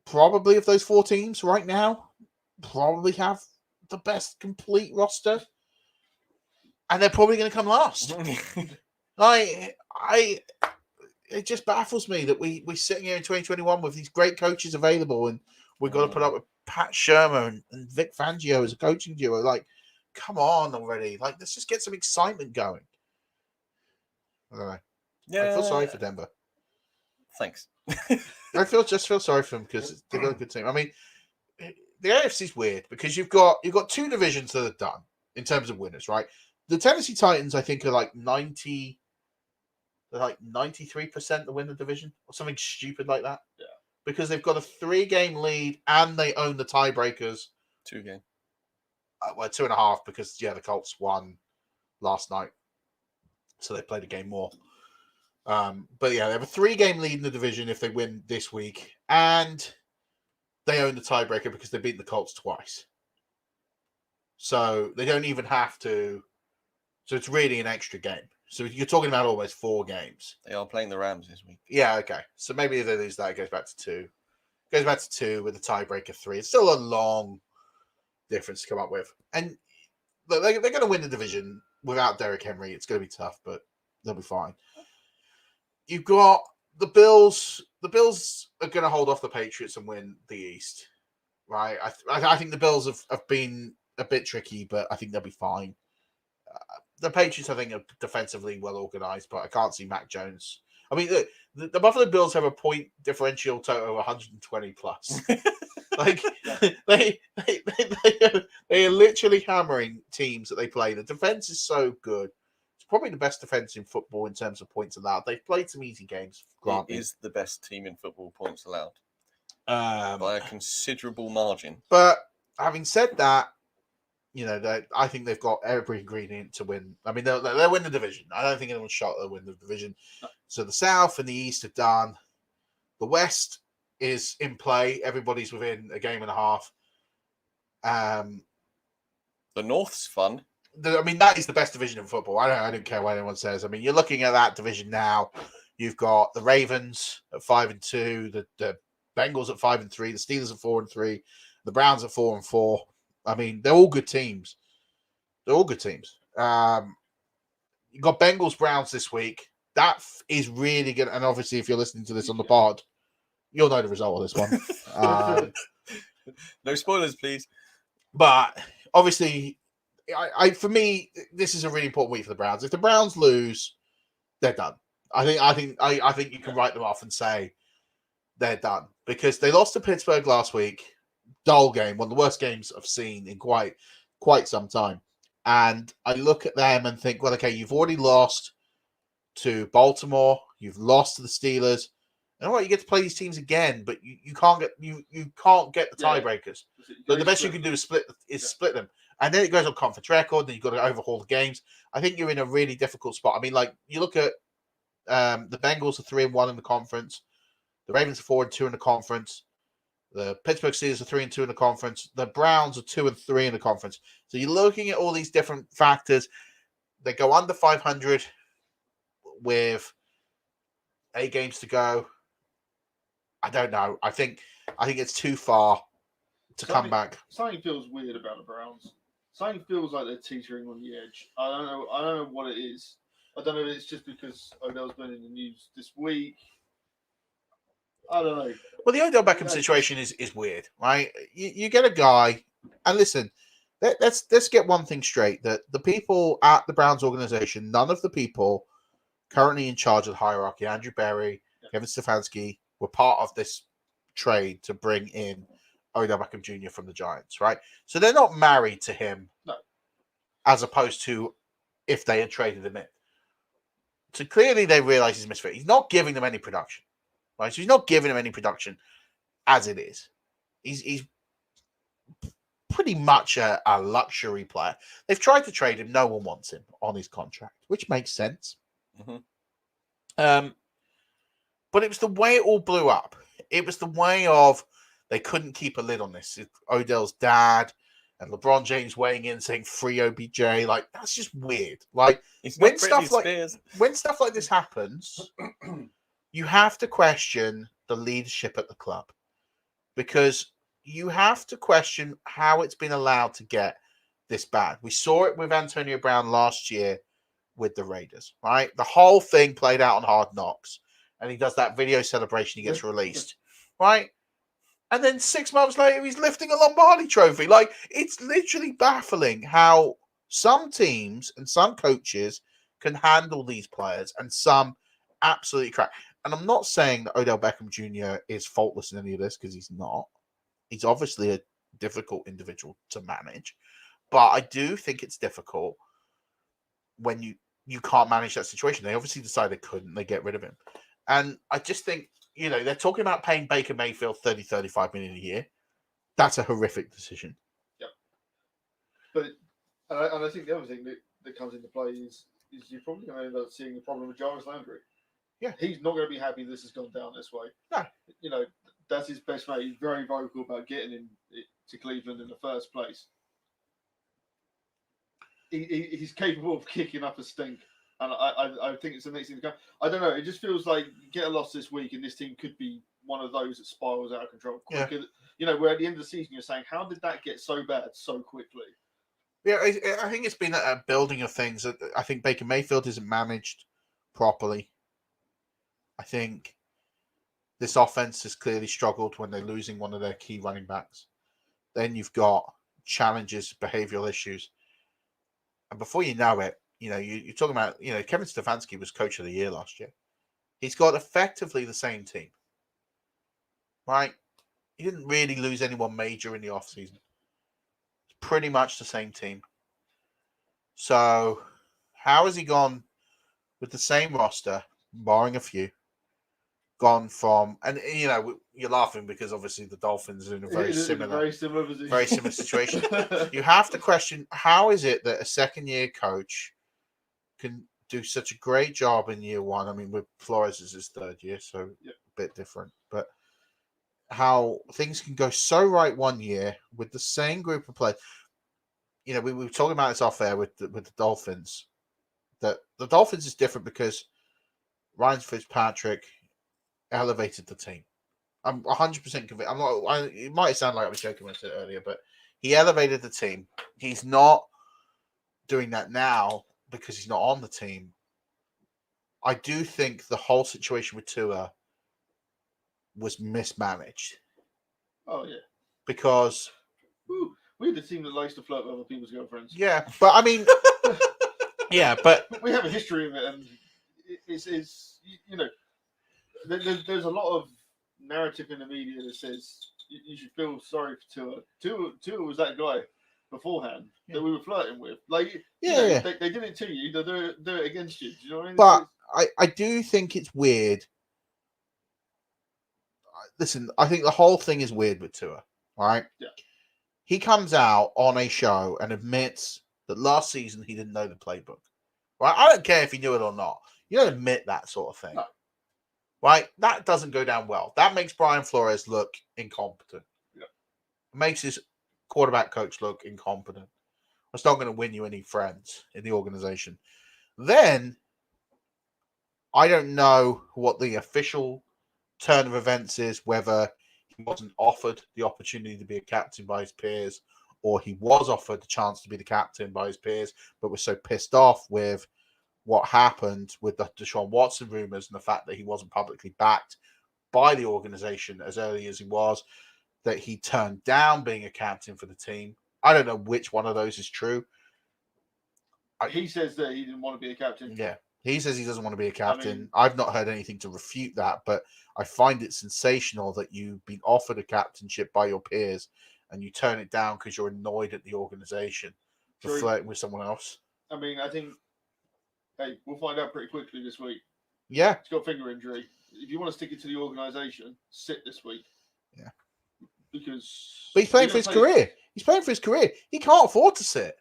probably of those 4 teams right now probably have the best complete roster, and they're probably going to come last. It just baffles me that we're sitting here in 2021 with these great coaches available, and we've got to put up with Pat Shermer and Vic Fangio as a coaching duo. Like, come on already! Like, let's just get some excitement going. I don't know. Yeah. I feel sorry for Denver. Thanks. I feel sorry for them because they've got a good team. I mean, the AFC's weird because you've got 2 divisions that are done in terms of winners, right? The Tennessee Titans, I think, are like 93% to win the division or something stupid like that. Yeah. Because they've got a 3-game lead and they own the tiebreakers. 2 game. Well, 2.5 because the Colts won last night, so they played a game more. But yeah, they have a 3-game lead in the division if they win this week, and they own the tiebreaker because they beat the Colts twice. So they don't even have to. So it's really an extra game. So you're talking about almost 4 games. They are playing the Rams this week. Yeah, okay. So maybe if they lose that, it goes back to 2. It goes back to 2 with a tiebreaker 3. It's still a long difference to come up with. And they're going to win the division without Derrick Henry. It's going to be tough, but they'll be fine. You've got the Bills. The Bills are going to hold off the Patriots and win the East, right? I think the Bills have been a bit tricky, but I think they'll be fine. The Patriots, I think, are defensively well organized, but I can't see Mac Jones. I mean, the Buffalo Bills have a point differential total of 120 plus. Like they are literally hammering teams that they play. The defense is so good. It's probably the best defense in football in terms of points allowed. They've played some easy games. Granted. It is the best team in football points allowed by a considerable margin. But having said that, I think they've got every ingredient to win. I mean, they'll win the division. I don't think anyone's shot they'll win the division. So the South and the East are done. The West is in play. Everybody's within a game and a half. The North's fun. That is the best division in football. I don't care what anyone says. I mean, you're looking at that division now. You've got the Ravens at 5-2, the Bengals at 5-3, the Steelers at 4-3, the Browns at 4-4. I mean, they're all good teams. You've got Bengals Browns this week. That is really good. And obviously, if you're listening to this on the pod, you'll know the result of this one. No spoilers, please. But obviously, for me, this is a really important week for the Browns. If the Browns lose, they're done. I think you can write them off and say they're done because they lost to Pittsburgh last week. Dull game, one of the worst games I've seen in quite some time. And I look at them and think, well, okay, you've already lost to Baltimore, you've lost to the Steelers. And all right, you get to play these teams again, but you can't get the tiebreakers. So the best you can do is split them. And then it goes on conference record, then you've got to overhaul the games. I think you're in a really difficult spot. I mean, like you look at the Bengals are 3-1 in the conference, the Ravens are 4-2 in the conference. The Pittsburgh Steelers are 3-2 in the conference. The Browns are 2-3 in the conference. So you're looking at all these different factors. They go under 500 with 8 games to go. I don't know. I think it's too far to come back. Something feels weird about the Browns. Something feels like they're teetering on the edge. I don't know what it is. I don't know if it's just because Odell's been in the news this week. I don't know. Well, the Odell Beckham situation is weird, right? You get a guy, and listen, let's get one thing straight: that the people at the Browns organization, none of the people currently in charge of the hierarchy, Andrew Berry, Kevin Stefanski, were part of this trade to bring in Odell Beckham Jr. from the Giants, right? So they're not married to him, no. As opposed to if they had traded him in. So clearly they realize he's misfit. He's not giving them any production. Right, so he's not giving him any production as it is. He's pretty much a luxury player. They've tried to trade him. No one wants him on his contract, which makes sense. Mm-hmm. But it was the way it all blew up. It was the way of they couldn't keep a lid on this. Odell's dad and LeBron James weighing in saying free OBJ. Like, that's just weird. Like, when stuff like this happens, you have to question the leadership at the club, because you have to question how it's been allowed to get this bad. We saw it with Antonio Brown last year with the Raiders, right? The whole thing played out on Hard Knocks, and he does that video celebration, he gets released, right? And then 6 months later, he's lifting a Lombardi trophy. Like, it's literally baffling how some teams and some coaches can handle these players and some absolutely crack. And I'm not saying that Odell Beckham Jr. is faultless in any of this, because he's not. He's obviously a difficult individual to manage. But I do think it's difficult when you can't manage that situation. They obviously decided they couldn't. They get rid of him. And I just think, they're talking about paying Baker Mayfield 35 million a year. That's a horrific decision. Yeah. But I think the other thing that comes into play is you're probably going to end up seeing the problem with Jarvis Landry. Yeah. He's not going to be happy this has gone down this way. No. That's his best mate. He's very vocal about getting him to Cleveland in the first place. He's capable of kicking up a stink. And I think it's the next thing to come. I don't know. It just feels like you get a loss this week, and this team could be one of those that spirals out of control quicker. Yeah. Where at the end of the season, you're saying, how did that get so bad so quickly? Yeah, I think it's been a building of things. I think Baker Mayfield isn't managed properly. I think this offense has clearly struggled when they're losing one of their key running backs. Then you've got challenges, behavioral issues. And before you know it, you're talking about, Kevin Stefanski was coach of the year last year. He's got effectively the same team, right? He didn't really lose anyone major in the offseason. It's pretty much the same team. So how has he gone with the same roster, barring a few, gone from, and you're laughing because obviously the Dolphins are in a very similar situation. You have to question, how is it that a second-year coach can do such a great job in year one? I mean, with Flores is his third year, so a bit different. But how things can go so right one year with the same group of players. We were talking about this off air with the Dolphins. That the Dolphins is different because Ryan Fitzpatrick elevated the team. I'm 100% convinced. It might sound like I was joking when I said it earlier, but he elevated the team. He's not doing that now because he's not on the team. I do think the whole situation with Tua was mismanaged. Oh, yeah. Because we're the team that likes to flirt with other people's girlfriends. Yeah, but I mean, but we have a history of it, and it's there's a lot of narrative in the media that says you should feel sorry for Tua. Tua was that guy beforehand that we were flirting with. Like, they did it to you, they'll do it against you. Do you know what I mean? But I do think it's weird. Listen, I think the whole thing is weird with Tua, right? Yeah. He comes out on a show and admits that last season he didn't know the playbook. Right? I don't care if he knew it or not. You don't admit that sort of thing. No. Right? That doesn't go down well. That makes Brian Flores look incompetent. Yeah. It makes his quarterback coach look incompetent. It's not going to win you any friends in the organization. Then, I don't know what the official turn of events is, whether he wasn't offered the opportunity to be a captain by his peers, or he was offered the chance to be the captain by his peers, but was so pissed off with what happened with the Deshaun Watson rumors and the fact that he wasn't publicly backed by the organization as early as he was, that he turned down being a captain for the team. I don't know which one of those is true. He says that he didn't want to be a captain. Yeah. He says he doesn't want to be a captain. I've not heard anything to refute that, but I find it sensational that you've been offered a captainship by your peers and you turn it down because you're annoyed at the organization for flirting with someone else. I mean, I think, we'll find out pretty quickly this week. Yeah. He's got a finger injury. If you want to stick it to the organization, sit this week. Yeah. Because... But he's playing for his career. He's playing for his career. He can't afford to sit.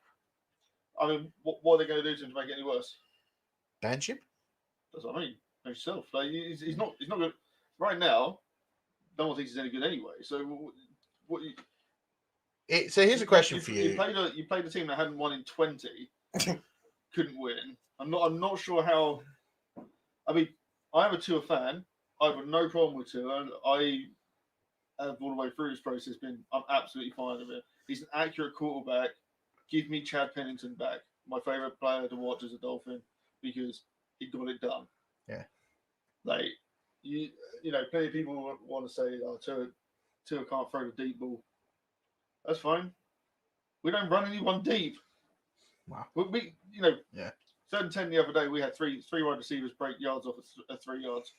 I mean, what are they going to do to him to make it any worse? Bench him. That's what I mean. Himself, like he's not good right now. No one thinks he's any good anyway. So what? So here's a question for you. You played a team that hadn't won in 20, couldn't win. I'm not sure how. I mean, I am a Tua fan. I've got no problem with Tua. I have all the way through this process I'm absolutely fine with it. He's an accurate quarterback. Give me Chad Pennington back. My favorite player to watch as a Dolphin because he got it done. Yeah. Like you know, plenty of people want to say, "Oh, Tua can't throw the deep ball." That's fine. We don't run anyone deep. Wow. We you know, yeah. 3rd and 10 the other day. We had three wide receivers break yards off at 3 yards.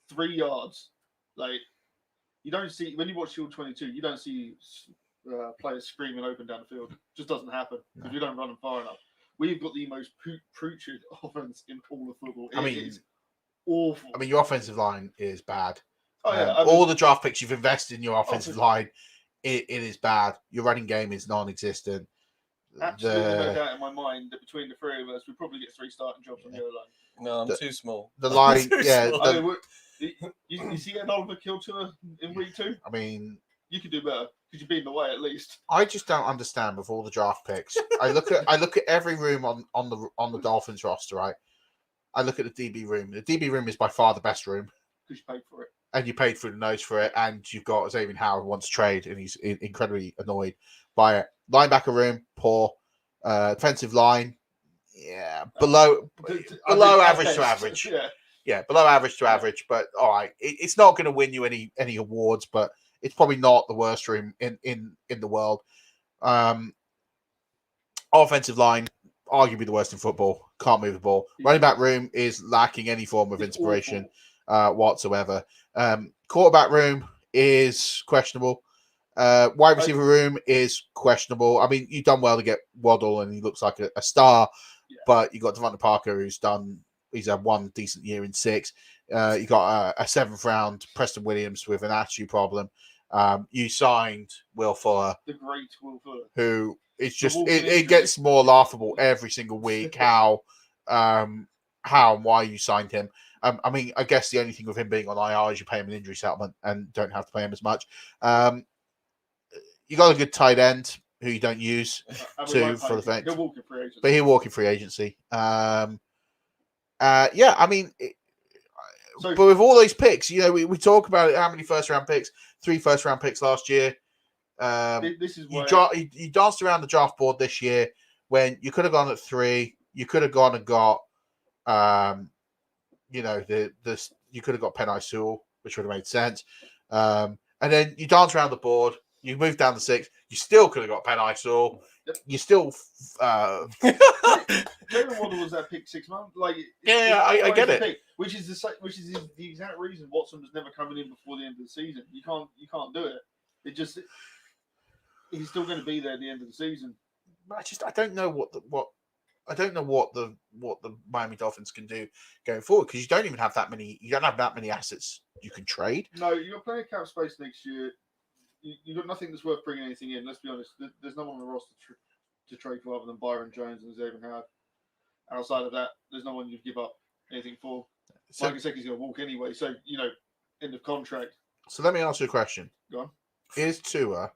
3 yards. Like you don't see when you watch Shield 22. You don't see players screaming open down the field. It just doesn't happen because we don't run them far enough. We've got the most putrid offense in all of football. It's awful. I mean, your offensive line is bad. Oh yeah, all the draft picks you've invested in your offensive line, it is bad. Your running game is non-existent. Absolutely no doubt in my mind that between the three of us, we probably get 3 starting jobs on the O-line. No, I'm too small. The line, you see Oliver kill Tua in week 2? I mean, you could do better because you've been in the way at least. I just don't understand with all the draft picks. I look at every room on the Dolphins roster, right? I look at the DB room. The DB room is by far the best room. Because you paid for it. And you paid through the nose for it, and you've got Xavier Howard wants to trade, and he's incredibly annoyed by it. Linebacker room, poor. Defensive line, below average to average. Yeah, below average to average, but all right. It's not going to win you any awards, but it's probably not the worst room in the world. Offensive line, arguably the worst in football. Can't move the ball. Running back room is lacking any form of inspiration whatsoever. Quarterback room is questionable. Wide receiver room is questionable. I mean, you've done well to get Waddle, and he looks like a star. But you got Devonta Parker, he's had 1 decent year in 6. You got a 7th round Preston Williams with an attitude problem. You signed Will Fuller, the great Will Fuller, who it's just it gets more laughable every single week how and why you signed him. I mean, I guess the only thing with him being on IR is you pay him an injury settlement and don't have to pay him as much. You got a good tight end who you don't use for the fact, he'll walk in free agency. But he'll walk in free agency. I mean, but with all those picks, you know, we talk about how many first-round picks, 3 first-round picks last year. This is why you danced around the draft board this year when you could have gone at 3. You could have gone and got, you could have got Penei Sewell, which would have made sense. And then you dance around the board. You moved down to 6. You still could have got Penei Sewell. You still. Jalen Waddle was that pick 6 months. Like, I get it. Which is the exact reason Watson was never coming in before the end of the season. You can't do it. He's still going to be there at the end of the season. I don't know what the Miami Dolphins can do going forward because you don't even have that many. You don't have that many assets you can trade. No, you're playing cap space next year. You've got nothing that's worth bringing anything in. Let's be honest. There's no one on the roster to trade for other than Byron Jones and Xavier Howard. Outside of that, there's no one you'd give up anything for. Mike Gesicki's going to walk anyway, so end of contract. So let me ask you a question. Go on. Is Tua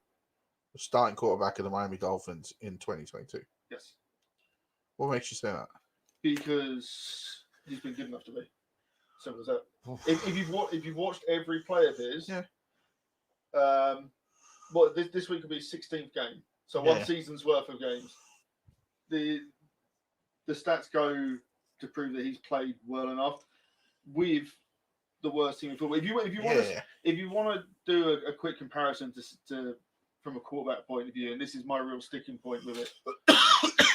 the starting quarterback of the Miami Dolphins in 2022? Yes. What makes you say that? Because he's been good enough to be. Simple as that. If you've watched every play of his, this week will be his 16th game, so one season's worth of games. The stats go to prove that he's played well enough with the worst team in football. If you want to do a quick comparison to from a quarterback point of view, and this is my real sticking point with it,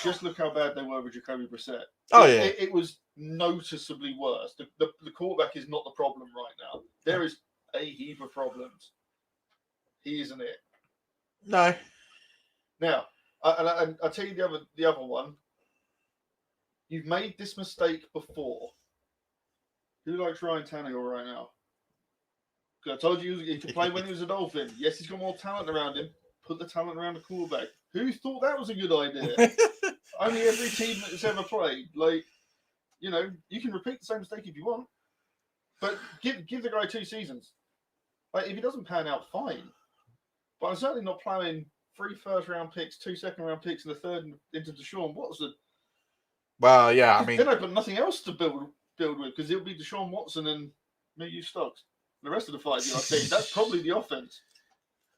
just look how bad they were with Jacoby Brissett. It was noticeably worse. The quarterback is not the problem right now. There is a heap of problems. He isn't it. No. Now, I'll tell you the other one. You've made this mistake before. Who likes Ryan Tannehill right now? I told you he could play when he was a Dolphin. Yes, he's got more talent around him. put the talent around the quarterback. Who thought that was a good idea? Only every team that's ever played. Like, you know, you can repeat the same mistake if you want, but give the guy 2 seasons. Like, if he doesn't pan out, fine. But I'm certainly not plowing 3 first-round picks, 2 second-round picks, and a third into Deshaun Watson. Well, yeah, I mean, then I've got nothing else to build with because it'll be Deshaun Watson and maybe Stocks. The rest of the 5 yard team, that's probably the offense.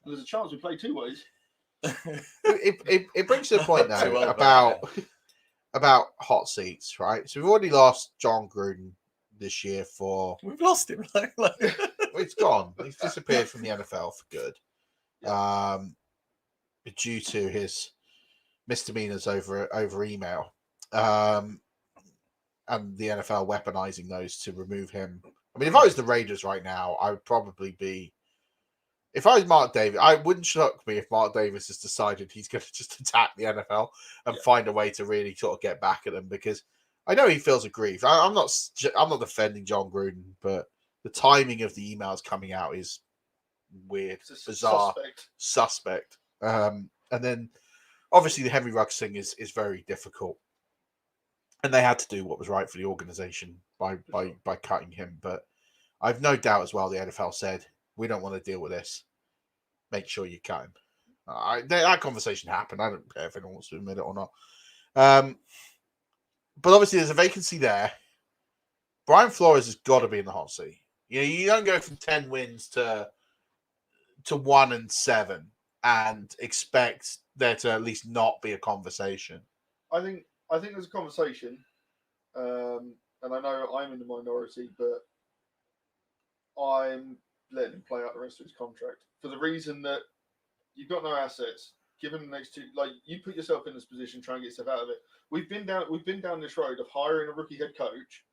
And there's a chance we play 2 ways. it brings to the point Not too though well, about hot seats, right? So we've already lost John Gruden this year for. We've lost him. Like, It's gone. He's disappeared from the NFL for good. Due to his misdemeanors over email, and the NFL weaponizing those to remove him. I mean, if I was the Raiders right now, I would probably be. If I was Mark Davis, I wouldn't shock me if Mark Davis has decided he's going to just attack the NFL and find a way to really sort of get back at them, because I know he feels aggrieved. I'm not defending John Gruden, but the timing of the emails coming out is weird, bizarre, suspect. And then obviously the Henry Ruggs thing is very difficult, and they had to do what was right for the organization by cutting him. But I've no doubt as well the NFL said, we don't want to deal with this. Make sure you cut him. That conversation happened. I don't care if anyone wants to admit it or not. But obviously there's a vacancy there. Brian Flores has got to be in the hot seat. You don't go from 10 wins to 1-7 and expect there to at least not be a conversation. I think there's a conversation, and I know I'm in the minority, but I'm letting him play out the rest of his contract for the reason that you've got no assets. Given the next 2, like, you put yourself in this position, try and get yourself out of it. We've been down this road of hiring a rookie head coach,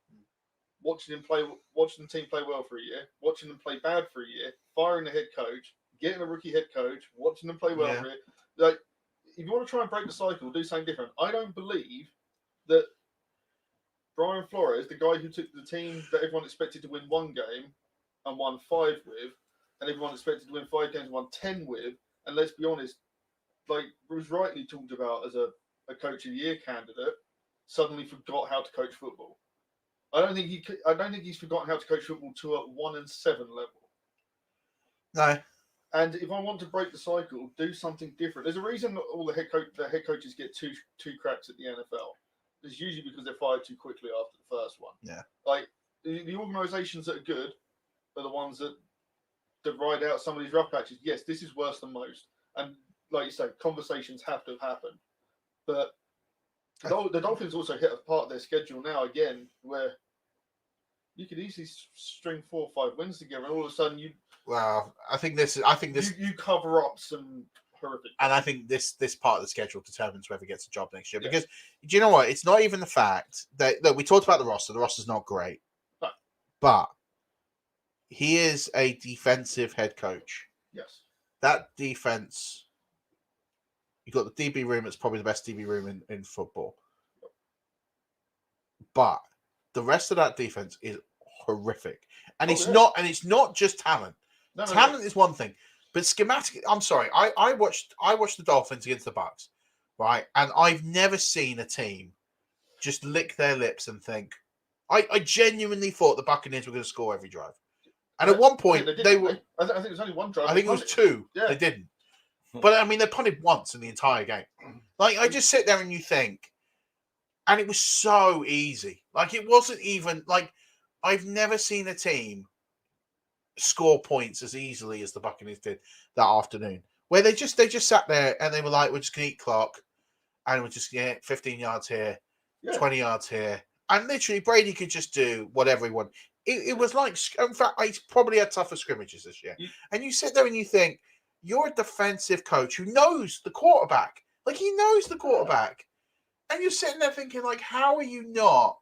watching the team play well for a year, watching them play bad for a year, firing the head coach, getting a rookie head coach, watching them play well for a year. Like, if you want to try and break the cycle, do something different. I don't believe that Brian Flores, the guy who took the team that everyone expected to win 1 game and won 5 with, and everyone expected to win 5 games and won 10 with, and let's be honest, like was rightly talked about as a coach of the year candidate, suddenly forgot how to coach football. I don't think he's forgotten how to coach football to a 1-7 level. No. And if I want to break the cycle, do something different. There's a reason that all the head coaches get two cracks at the NFL. It's usually because they're fired too quickly after the first one. Yeah. Like the organisations that are good are the ones that ride out some of these rough patches. Yes, this is worse than most. And like you say, conversations have to have happened. But the Dolphins also hit a part of their schedule now again where you could easily string 4 or 5 wins together, and all of a sudden you cover up some horrific. And I think this part of the schedule determines whether he gets a job next year. Because do you know what? It's not even the fact that look, we talked about the roster. The roster's not great, but he is a defensive head coach. Yes, that defense. You've got the DB room. It's probably the best DB room in football. But the rest of that defense is horrific, and it's not just talent. Talent is one thing, but schematic. I'm sorry. I watched the Dolphins against the Bucs, right? And I've never seen a team just lick their lips and think. I genuinely thought the Buccaneers were going to score every drive, and at one point they were. I think it was only 1 drive. I think it was 2. Yeah. They didn't. But I mean, they punted once in the entire game. Like, I just sit there and you think, and it was so easy. Like, it wasn't even like I've never seen a team score points as easily as the Buccaneers did that afternoon, where they just sat there and they were like, we're just gonna eat clock, and we're just gonna get 15 yards here, 20 yards here, and literally Brady could just do whatever he wanted. It was like, in fact, he's probably had tougher scrimmages this year, and you sit there and you think. You're a defensive coach who knows the quarterback. Like, he knows the quarterback. And you're sitting there thinking, like, how are you not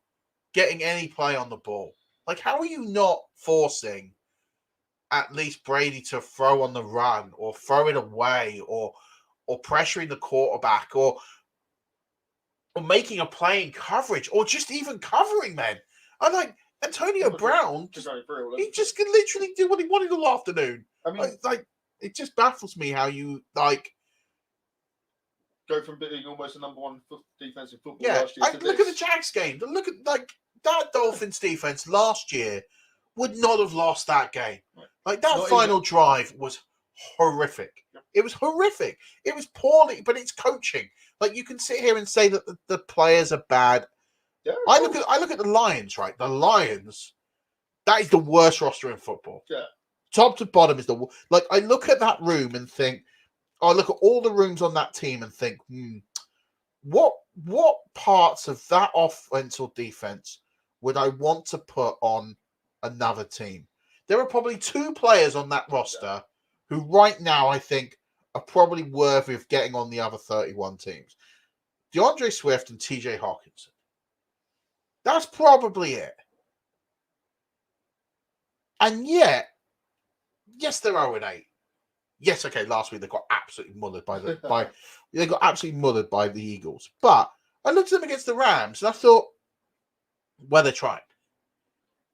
getting any play on the ball? Like, how are you not forcing at least Brady to throw on the run or throw it away or pressuring the quarterback or making a play in coverage or just even covering men? I'm like, Antonio Brown, he just could literally do what he wanted all afternoon. I mean, like it just baffles me how you like go from being almost a number one defense in football Yeah, last year to look this. at the Jags game. Look at that Dolphins defense last year would not have lost that game. Right. Like that Not final even. drive was horrific. Yep. It was horrific. It was poorly, but it's coaching. Like you can sit here and say that the players are bad. Yeah, I look at the Lions, right? The Lions, that is the worst roster in football. Yeah. Top to bottom is I look at that room and think, I look at all the rooms on that team and think, what parts of that offense or defense would I want to put on another team? There are probably 2 players on that roster who right now I think are probably worthy of getting on the other 31 teams. DeAndre Swift and TJ Hawkinson. That's probably it. And yet, yes, they're 0-8. Yes, okay, last week they got absolutely mullered by the Eagles. But I looked at them against the Rams and I thought, well, they're trying.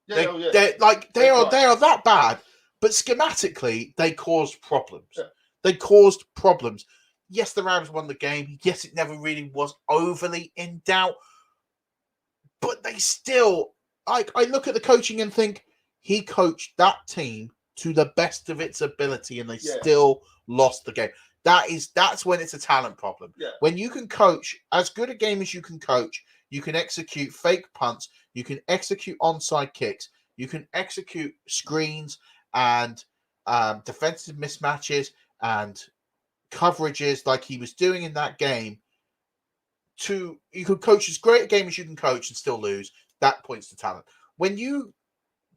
They are that bad, but schematically they caused problems. Yeah. They caused problems. Yes, the Rams won the game. Yes, it never really was overly in doubt. But they still, I look at the coaching and think he coached that team to the best of its ability, and they still lost the game. That's when it's a talent problem. Yeah. When you can coach as good a game as you can execute fake punts, you can execute onside kicks, you can execute screens and defensive mismatches and coverages like he was doing in that game. You could coach as great a game as you can coach and still lose. That points to talent. When you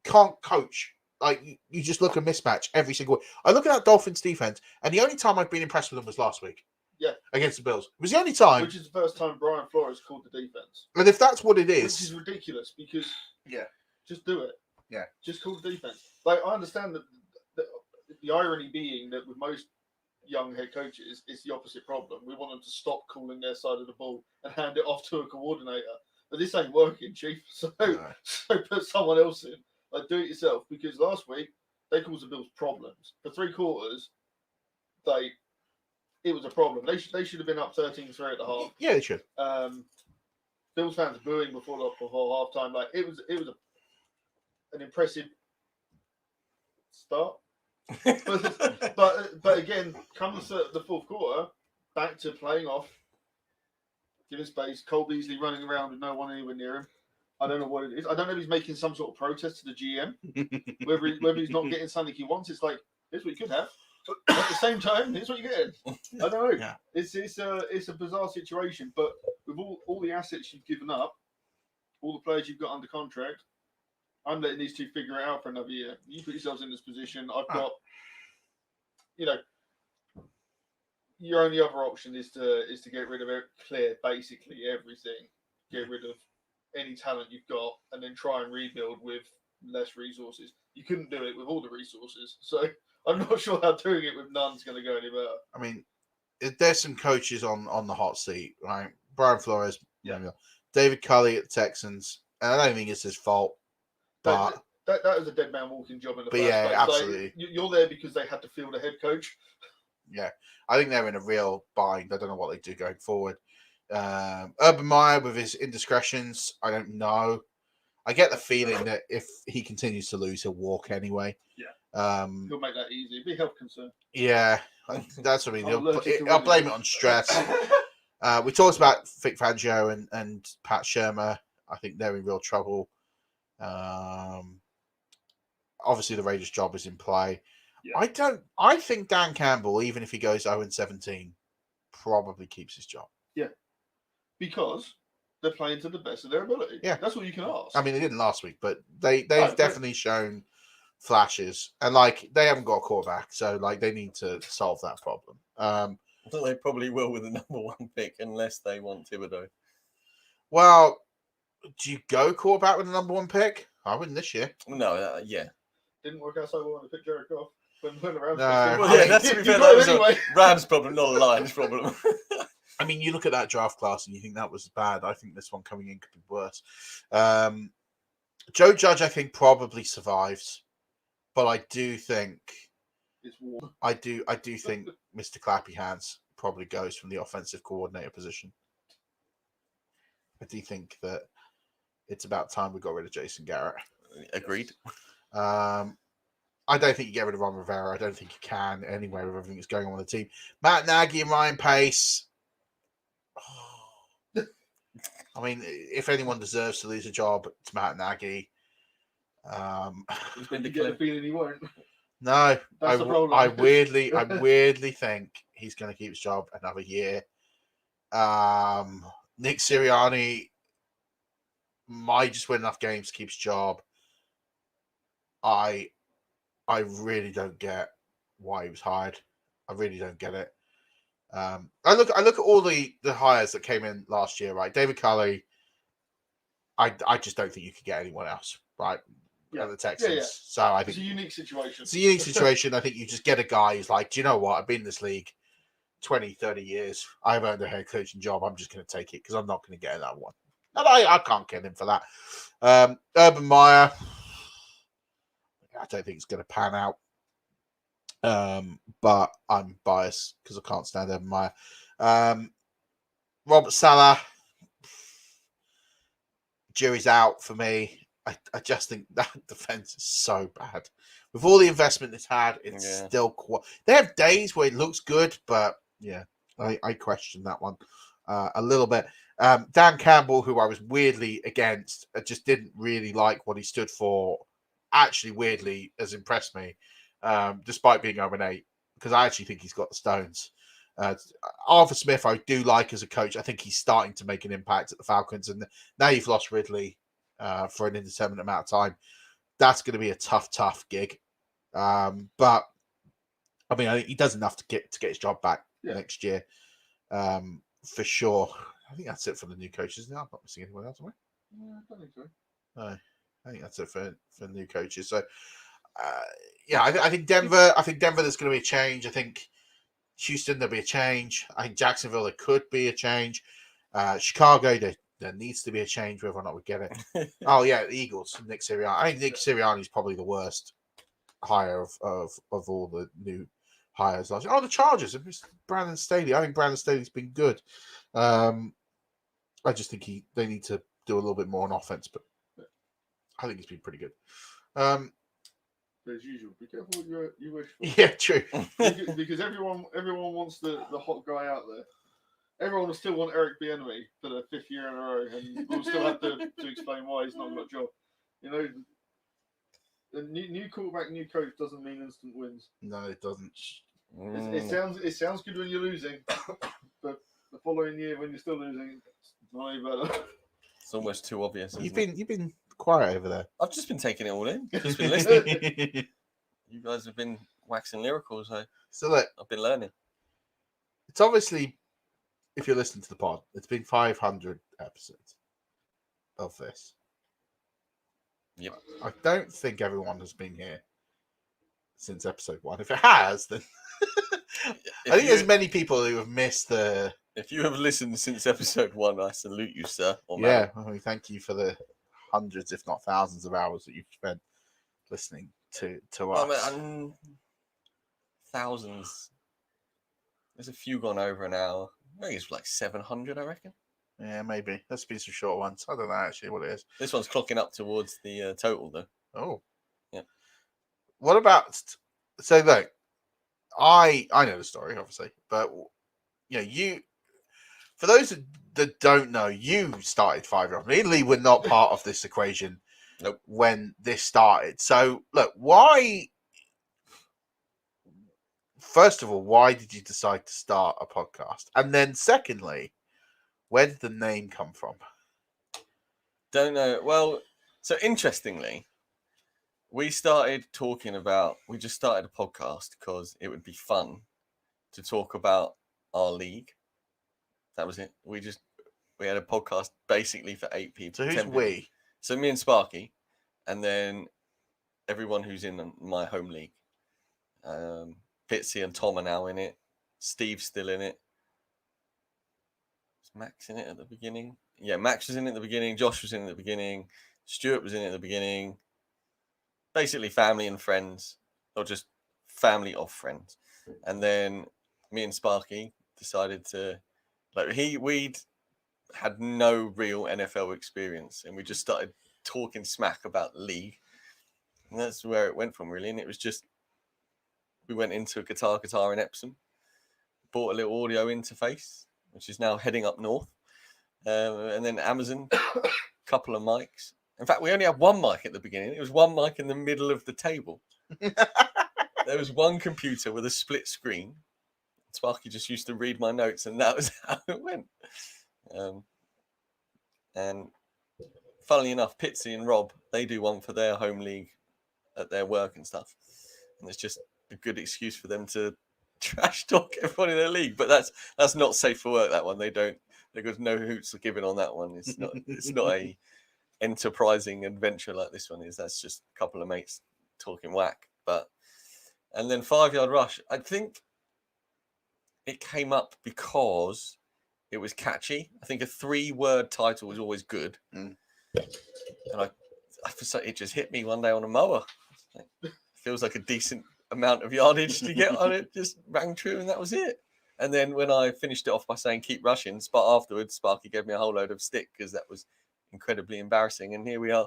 can't coach, like you just look at mismatch every single way. I look at that Dolphins defense, and the only time I've been impressed with them was last week. Yeah. Against the Bills. It was the only time. Which is the first time Brian Flores called the defense. And if that's what it Which is. is ridiculous because Yeah. Just do it. Yeah. Just call the defense. Like I understand that the irony being that with most young head coaches, it's the opposite problem. We want them to stop calling their side of the ball and hand it off to a coordinator. But this ain't working, Chief. So put someone else in. Like do it yourself. Because last week they caused the Bills problems. For 3 quarters, it was a problem. They should have been up 13-3 at the half. Yeah, they should. Bills fans booing before half time. Like it was an impressive start. but again, comes the fourth quarter, back to playing off, giving space. Cole Beasley running around with no one anywhere near him. I don't know what it is. I don't know if he's making some sort of protest to the GM. whether he's not getting something he wants. It's like, here's what you could have. But at the same time, here's what you're getting. I don't know. Yeah. It's a bizarre situation. But with all the assets you've given up, all the players you've got under contract, I'm letting these 2 figure it out for another year. You put yourselves in this position. I've got, your only other option is to get rid of clear basically everything. Get rid of any talent you've got, and then try and rebuild with less resources. You couldn't do it with all the resources, so I'm not sure how doing it with none's going to go any better. I mean, there's some coaches on the hot seat, right? Brian Flores, David Culley at the Texans, and I don't think it's his fault. But that was a dead man walking job in the first place. Absolutely. Like, you're there because they had to field a head coach. Yeah, I think they're in a real bind. I don't know what they do going forward. Urban Meyer with his indiscretions, I don't know. I get the feeling that if he continues to lose, he'll walk anyway. Yeah. He'll make that easy. It'll be a health concern. Yeah, that's what I mean. I'll blame it on stress. We talked about Vic Fangio and Pat Shermer. I think they're in real trouble. Obviously, the Raiders' job is in play. Yeah. I think Dan Campbell, even if he goes 0-17, probably keeps his job. Yeah, because they're playing to the best of their ability. Yeah, that's all you can ask. I mean, they didn't last week, but they've definitely shown flashes, and they haven't got a quarterback, so they need to solve that problem. Well, they probably will with the number 1 pick, unless they want Thibodeau. Well, do you go quarterback with the number 1 pick? I wouldn't this year. No, didn't work out so well when they picked Jared Goff. When the Rams that's to be fair. That was a Rams problem, not a Lions problem. I mean, you look at that draft class and you think that was bad. I think this one coming in could be worse. Joe Judge, I think, probably survives, but I do think it's warm. I do think Mr. Clappy Hands probably goes from the offensive coordinator position. I do think that it's about time we got rid of Jason Garrett. Agreed. I don't think you get rid of Ron Rivera. I don't think you can anyway with everything that's going on with the team. Matt Nagy and Ryan Pace. I mean, if anyone deserves to lose a job, it's Matt Nagy. He's been You get the declared. feeling he won't. No, That's the problem. I weirdly think he's going to keep his job another year. Nick Sirianni might just win enough games to keep his job. I really don't get why he was hired. I really don't get it. I look at all the hires that came in last year, right? David Culley. I just don't think you could get anyone else, right? At the Texans. Yeah. So I think It's a unique situation. it's a unique situation. I think you just get a guy who's like, do you know what? I've been in this league 20, 30 years. I've earned a head coaching job. I'm just going to take it because I'm not going to get another one. And I can't get him for that. Urban Meyer. I don't think it's going to pan out. But I'm biased because I can't stand Urban Meyer. Robert Saleh. Jury's out for me. I just think that defense is so bad. With all the investment it's had, it's still quite. They have days where it looks good, but yeah, I question that one a little bit. Dan Campbell, who I was weirdly against, I just didn't really like what he stood for. Actually, weirdly, has impressed me, despite being 0-8, because I actually think he's got the stones. Arthur Smith, I do like as a coach. I think he's starting to make an impact at the Falcons, and now you've lost Ridley for an indeterminate amount of time. That's going to be a tough gig. But I mean, I think he does enough to get his job back next year, for sure. I think that's it for the new coaches. Now I'm not missing anyone else, am I? I don't think so. No, I think that's it for new coaches. So, I think Denver. I think Denver. There's going to be a change. I think Houston, there'll be a change. I think Jacksonville, there could be a change. Chicago, there needs to be a change, whether or not we get it. Oh yeah, the Eagles, Nick Sirianni. I think Nick Sirianni is probably the worst hire of all the new hires last year. Oh, the Chargers. It's Brandon Staley. I think Brandon Staley's been good. I just think they need to do a little bit more on offense, but I think he's been pretty good. As usual, be careful what you wish for. Yeah, true. because everyone wants the hot guy out there. Everyone will still want Eric Bieniemy for the 5th year in a row, and we'll still have to explain why he's not got a job. You know, the new quarterback, new coach doesn't mean instant wins. No, it doesn't. It sounds good when you're losing, but the following year when you're still losing, it's not any better. It's almost too obvious. You've been quiet over there. I've just been taking it all in. Just been listening. You guys have been waxing lyrical, so look, I've been learning. It's obviously, if you're listening to the pod, it's been 500 episodes of this. Yep. I don't think everyone has been here since episode 1. If it has, then I think there's many people who have missed the. If you have listened since episode 1, I salute you, sir. Yeah, I mean, thank you for the hundreds, if not thousands, of hours that you've spent listening to us. Thousands. There's a few gone over an hour. I think it's like 700, I reckon. Yeah, maybe. There's been some short ones. I don't know actually what it is. This one's clocking up towards the total, though. Oh. Yeah. What about... So, look, I know the story, obviously, but, you... For those that don't know, you started 5 years. Me and Lee were not part of this equation when this started. So, look, why... First of all, why did you decide to start a podcast? And then secondly, where did the name come from? Don't know. Well, so interestingly, we just started a podcast because it would be fun to talk about our league. That was it. We had a podcast basically for 8 people. So who's we? So me and Sparky, and then everyone who's in my home league. Fitzy and Tom are now in it. Steve's still in it. Was Max in it at the beginning? Yeah, Max was in it at the beginning. Josh was in it at the beginning. Stuart was in it at the beginning. Basically family and friends, or just family of friends. And then me and Sparky decided to we'd had no real NFL experience, and we just started talking smack about the league, and that's where it went from really. And it was just we went into a guitar in Epsom, bought a little audio interface, which is now heading up north, and then Amazon, couple of mics. In fact, we only had one mic at the beginning. It was one mic in the middle of the table. There was one computer with a split screen. Sparky just used to read my notes, and that was how it went. And funnily enough, Pitsy and Rob, they do one for their home league at their work and stuff. And it's just a good excuse for them to trash talk everyone in their league. But that's not safe for work, that one. There's no hoots are given on that one. It's not a enterprising adventure like this one is. That's just a couple of mates talking whack. And then 5 Yard Rush, I think it came up because it was catchy. I think a 3-word title was always good. And it just hit me one day on a mower. It feels like a decent amount of yardage to get on it. Just rang true, and that was it. And then when I finished it off by saying keep rushing, afterwards Sparky gave me a whole load of stick because that was incredibly embarrassing. And here we are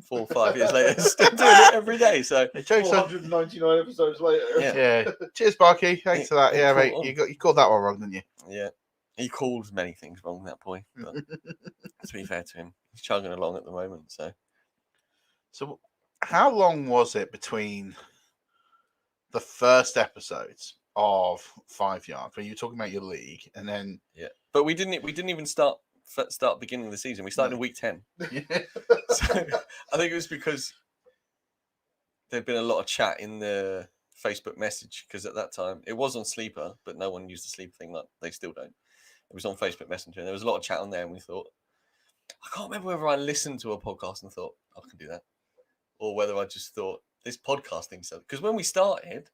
4 or 5 years later, still doing it every day. So 499 episodes later. Yeah. Cheers, Sparky. Thanks for that. Yeah, mate. You called that one wrong, didn't you? Yeah. He calls many things wrong, that boy. But to be fair to him, he's chugging along at the moment. So how long was it between the first episodes of 5 Yard when you were talking about your league, and then but we didn't even start beginning of the season. We started in week 10. So I think it was because there'd been a lot of chat in the Facebook message, because at that time it was on Sleeper, but no one used the Sleeper thing. Like they still don't. It was on Facebook Messenger, and there was a lot of chat on there, and we thought, I can't remember whether I listened to a podcast and thought I can do that, or whether I just thought this podcast thing's so. Because when we started,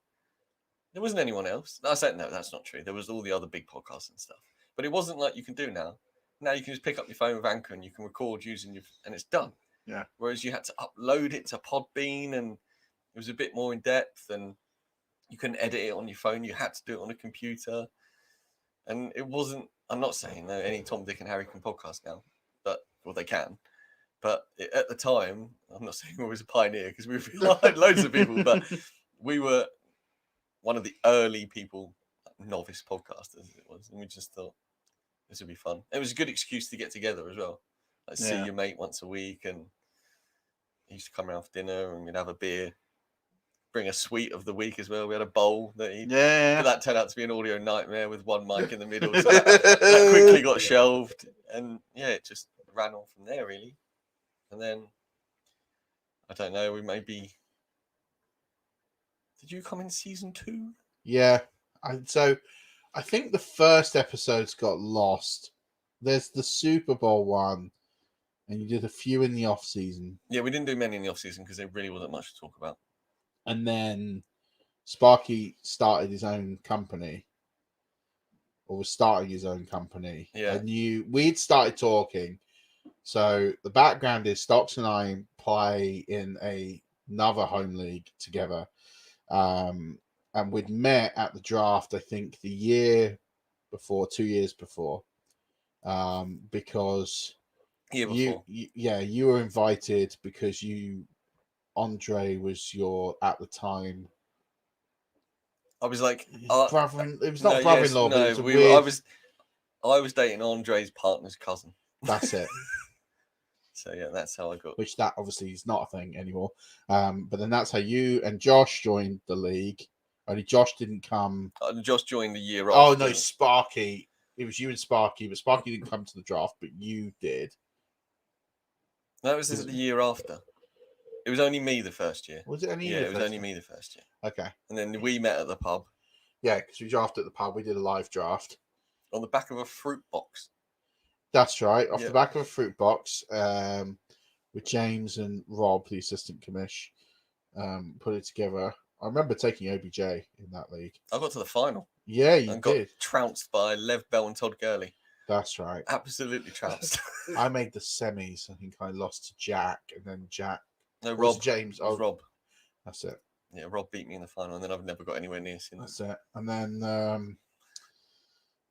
there wasn't anyone else. I said no, that's not true. There was all the other big podcasts and stuff, but it wasn't like you can do now. Now you can just pick up your phone with Anchor and you can record using and it's done. Yeah. Whereas you had to upload it to Podbean, and it was a bit more in depth, and you couldn't edit it on your phone. You had to do it on a computer, and it wasn't. I'm not saying any Tom, Dick, and Harry can podcast now, they can. But at the time, I'm not saying we was a pioneer because we've relied loads of people, but we were one of the early people, novice podcasters as it was, and we just thought this would be fun. It was a good excuse to get together as well. Like see your mate once a week, and he used to come around for dinner, and we'd have a beer. Bring a sweet of the week as well. We had a bowl that but that turned out to be an audio nightmare with one mic in the middle. So that quickly got shelved, and it just ran on from there really. And then I don't know, did you come in season 2? Yeah. So I think the first episodes got lost. There's the Super Bowl one, and you did a few in the off season. Yeah, we didn't do many in the off season because there really wasn't much to talk about. And then Sparky started his own company, or was starting his own company. Yeah. And we'd started talking. So the background is Stocks and I play in another home league together. And we'd met at the draft, I think, the year before, 2 years before. Because you were invited because Andre was at the time. I was like, brother. It was not brother-in-law, but it was weird. I was dating Andre's partner's cousin. That's it. So that's how I got. Which that obviously is not a thing anymore. But then that's how you and Josh joined the league. Only Josh didn't come. Josh joined the year after. Oh no, Sparky. It was you and Sparky, but Sparky didn't come to the draft, but you did. No, it was the year after. It was only me the first year. Was it only you? Yeah, it was only me the first year. Okay. And then we met at the pub. Yeah, because we drafted at the pub. We did a live draft. On the back of a fruit box. That's right. Off the back of a fruit box, with James and Rob, the assistant commish, put it together. I remember taking OBJ in that league. I got to the final. Yeah, you got trounced by Lev Bell and Todd Gurley. That's right. Absolutely trounced. I made the semis. I think I lost to Jack, and then Jack. No, Rob. James. Oh, Rob. That's it. Yeah, Rob beat me in the final, and then I've never got anywhere near since. That's it. And then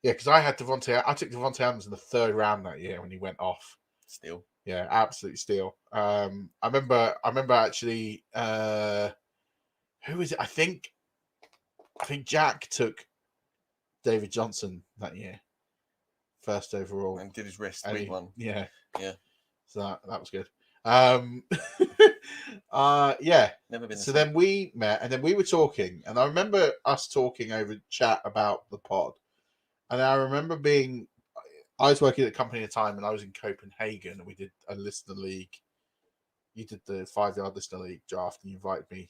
Yeah, because I took Devontae Adams in the 3rd round that year when he went off. Still. Yeah, absolute steal. I remember actually who was it? I think Jack took David Johnson that year, 1st overall. And did his wrist And week 1. Yeah. Yeah. So that was good. Yeah. Never been the So same. then we met, and then we were talking, and I remember us talking over chat about the pod. And I remember I was working at a company at the time, and I was in Copenhagen, and we did a listener league. You did the 5-yard listener league draft, and you invited me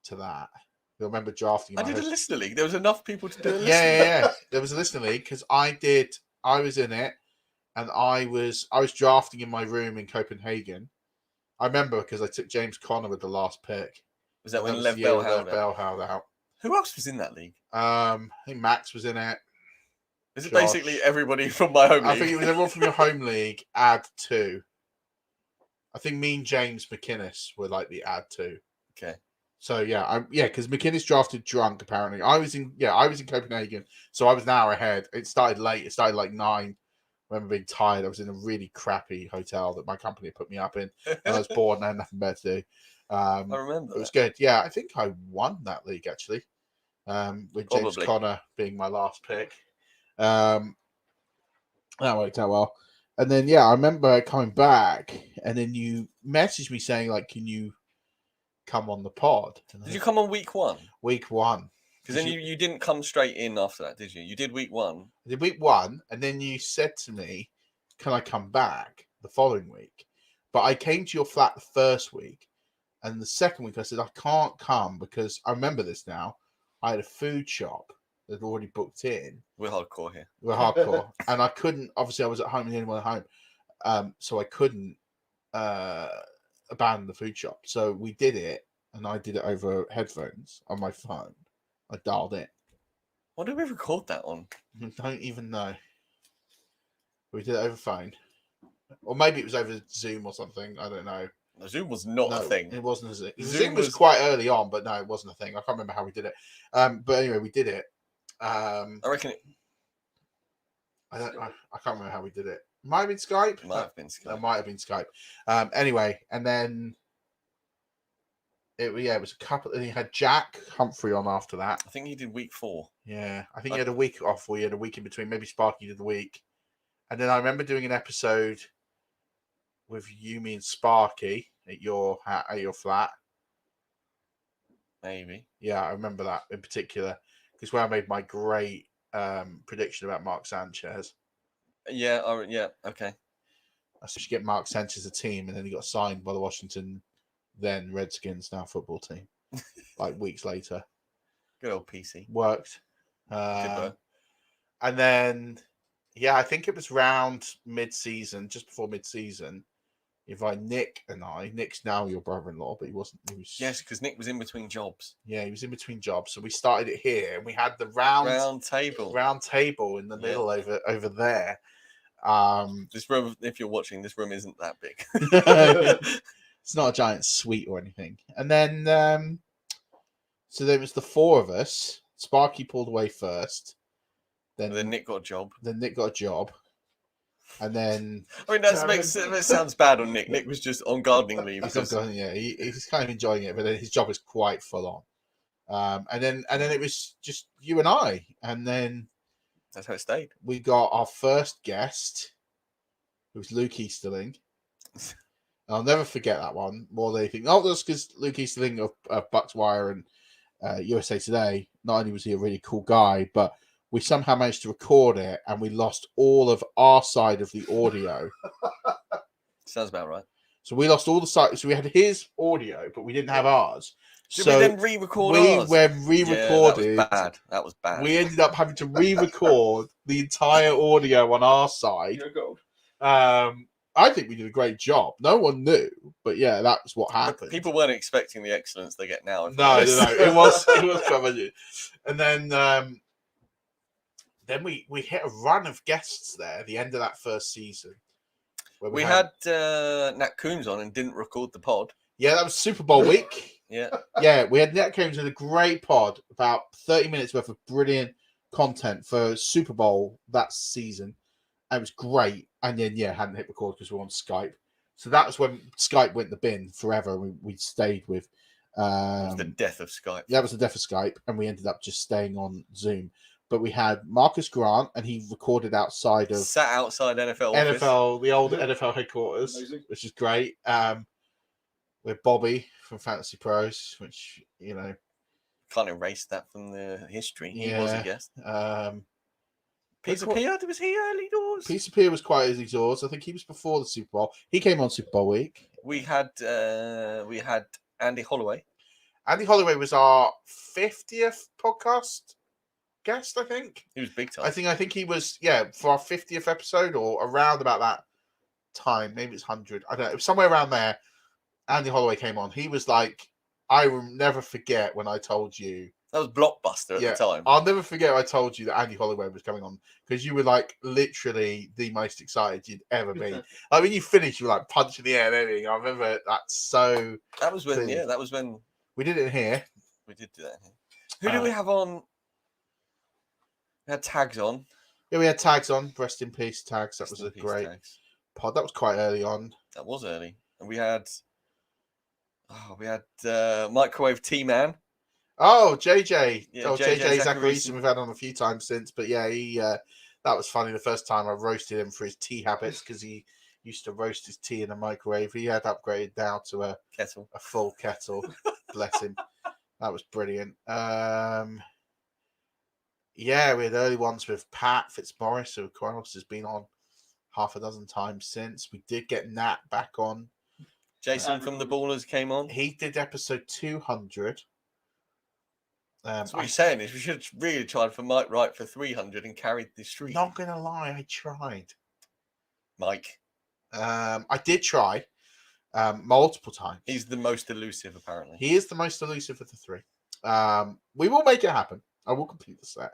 to that. I remember drafting. I did a listener league. There was enough people to do a listener Yeah. There was a listener league because I was in it, and I was drafting in my room in Copenhagen. I remember because I took James Conner with the last pick. Was that when was Lev the year Bell when held Lev Bell held out? Who else was in that league? I think Max was in it. Is it Josh. basically everybody from my home league? I think it was everyone from your home league. Add 2. I think me and James McInnes were like the add 2. Okay. So because McInnes drafted drunk. Apparently, I was in Copenhagen, so I was an hour ahead. It started late. It started like 9. I remember being tired. I was in a really crappy hotel that my company put me up in. And I was bored and I had nothing better to do. I remember. It was good. Yeah, I think I won that league actually. With James Probably. Conner being my last pick. That worked out well. And then I remember coming back, and then you messaged me saying like, "Can you come on the pod?" Did you come on week 1? Week 1. Because then you didn't come straight in after that, did you? You did week 1. I did week 1, and then you said to me, "Can I come back the following week?" But I came to your flat the first week, and the second week I said I can't come because I remember this now. I had a food shop that had already booked in. We're hardcore here. We're hardcore, and I couldn't. Obviously, I was at home and the only one at home, so I couldn't abandon the food shop. So we did it, and I did it over headphones on my phone. I dialed in. What did we record that on? I don't even know. We did it over phone, or maybe it was over Zoom or something. I don't know. The Zoom was not a thing. It wasn't a Zoom. Zoom was quite early on, but no, it wasn't a thing. I can't remember how we did it. But anyway, we did it. I reckon it I can't remember how we did it. Might have been Skype. might have been Skype. That might have been Skype. Anyway, and then it was a couple. And he had Jack Humphrey on after that. I think he did week 4. Yeah, I think he had a week off. We had a week in between. Maybe Sparky did the week, and then I remember doing an episode with you, me, and Sparky at your flat. Maybe. Yeah, I remember that in particular because where I made my great prediction about Mark Sanchez. Yeah. Okay. I should get Mark Sanchez a team, and then he got signed by the Washington, then Redskins, now football team. Like weeks later, Good old PC. worked. Good And then, I think it was round mid-season, just before mid-season. If Nick and I, Nick's now your brother-in-law, but he wasn't. He was because Nick was in between jobs. Yeah, he was in between jobs, so we started it here, and we had the round table in the middle over there. This room, if you're watching, this room isn't that big. It's not a giant suite or anything. And then, so there was the 4 of us. Sparky pulled away first. Then Nick got a job. And then I mean, that sounds bad on Nick. Nick was just on gardening leave. He's kind of enjoying it, but then his job was quite full on. And then it was just you and I, and then that's how it stayed. We got our first guest, who was Luke Easterling. I'll never forget that one more than anything. Not just because Luke Easterling of Buckswire and USA Today, not only was he a really cool guy, but we somehow managed to record it, and we lost all of our side of the audio. Sounds about right. So we lost all the side. So we had his audio, but we didn't have ours. Did we then re-record ours? We were re-recorded. That was bad. We ended up having to re-record the entire audio on our side. I think we did a great job. No one knew, but that's what happened. People weren't expecting the excellence they get now. No. It was crazy. And then we hit a run of guests there at the end of that first season. Where we had Nat Coombs on and didn't record the pod. Yeah, that was Super Bowl week. Yeah. Yeah, we had Nat Coombs with a great pod, about 30 minutes worth of brilliant content for Super Bowl that season. And it was great. And then, hadn't hit record because we were on Skype. So that was when Skype went in the bin forever. We stayed with. It was the death of Skype. That was the death of Skype. And we ended up just staying on Zoom. But we had Marcus Grant, and he recorded outside of. Sat outside NFL office. The old NFL headquarters, Amazing. which is great. With Bobby from Fantasy Pros, which, Can't erase that from the history. He was a guest. Peter Pear, was he early doors? Peter Pear was quite early doors. I think he was before the Super Bowl. He came on Super Bowl week. We had Andy Holloway. Andy Holloway was our 50th podcast guest, I think. He was big time. I think he was, for our 50th episode or around about that time. Maybe it's 100. I don't know. It was somewhere around there. Andy Holloway came on. He was like, I will never forget when I told you. That was Blockbuster at the time. I'll never forget when I told you that Andy Holloway was coming on because you were like literally the most excited you'd ever been. Like when you finished, you were like punching the air and everything. I remember that so. That was when, that was when. We did it here. We did do that here. Who did we have on? We had Tags on. Yeah, we had Tags on. Rest in peace, Tags. That was a great pod. That was quite early on. That was early. And we had Microwave T-Man. Oh, JJ. Yeah, JJ Zachariason. Zachariason we've had on a few times since. But yeah, he that was funny. The first time I roasted him for his tea habits because he used to roast his tea in a microwave. He had upgraded now to a full kettle. Bless him. That was brilliant. Yeah, we had early ones with Pat Fitzmaurice, who of course has been on half a dozen times since. We did get Nat back on. Jason from the Ballers came on. He did episode 200. That's what you're saying is we should have really tried for Mike Wright for 300 and carried the streak. Not going to lie, I tried. Mike. I did try multiple times. He's the most elusive, apparently. He is the most elusive of the three. We will make it happen. I will complete the set.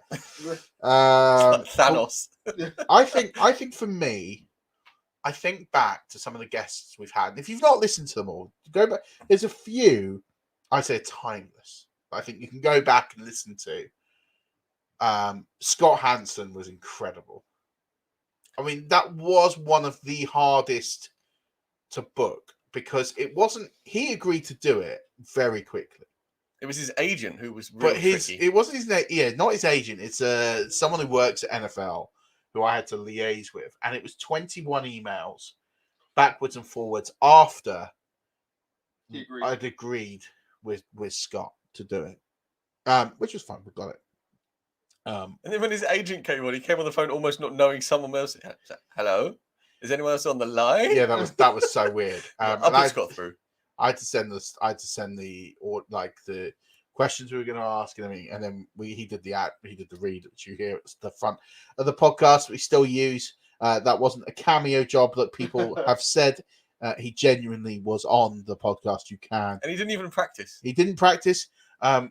Thanos. I think for me, I think back to some of the guests we've had. And if you've not listened to them all, go back. There's a few, I say, timeless. I think you can go back and listen to. Scott Hansen was incredible. I mean, that was one of the hardest to book because it wasn't. He agreed to do it very quickly. It was his agent who was really tricky. It wasn't his name. Yeah, not his agent. It's someone who works at NFL who I had to liaise with, and it was 21 emails backwards and forwards after I'd agreed with Scott to do it, which was fun. We got it. And then when his agent came on, he came on the phone almost not knowing someone else. Hello, is anyone else on the line? Yeah, that was so weird. I got through. I had to send the questions we were going to ask and everything, and then he did the read that you hear at the front of the podcast. We still use that wasn't a cameo job that people have said. He genuinely was on the podcast. You can, and he didn't even practice. He didn't practice.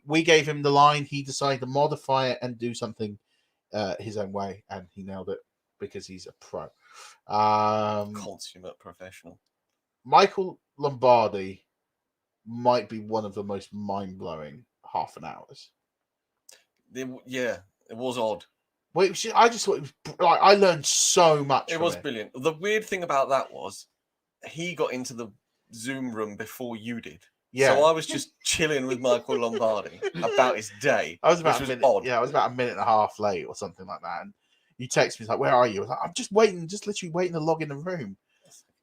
We gave him the line. He decided to modify it and do something his own way, and he nailed it because he's a pro. Consummate professional. Michael Lombardi might be one of the most mind-blowing half an hours. It was odd. Wait, I just thought it was, like, I learned so much. It was brilliant. The weird thing about that was he got into the Zoom room before you did. Yeah. So I was just chilling with Michael Lombardi about his day. I was about I was about a minute and a half late or something like that. And you text me like, "Where are you?" I was like, "I'm just waiting, just literally waiting to log in the room."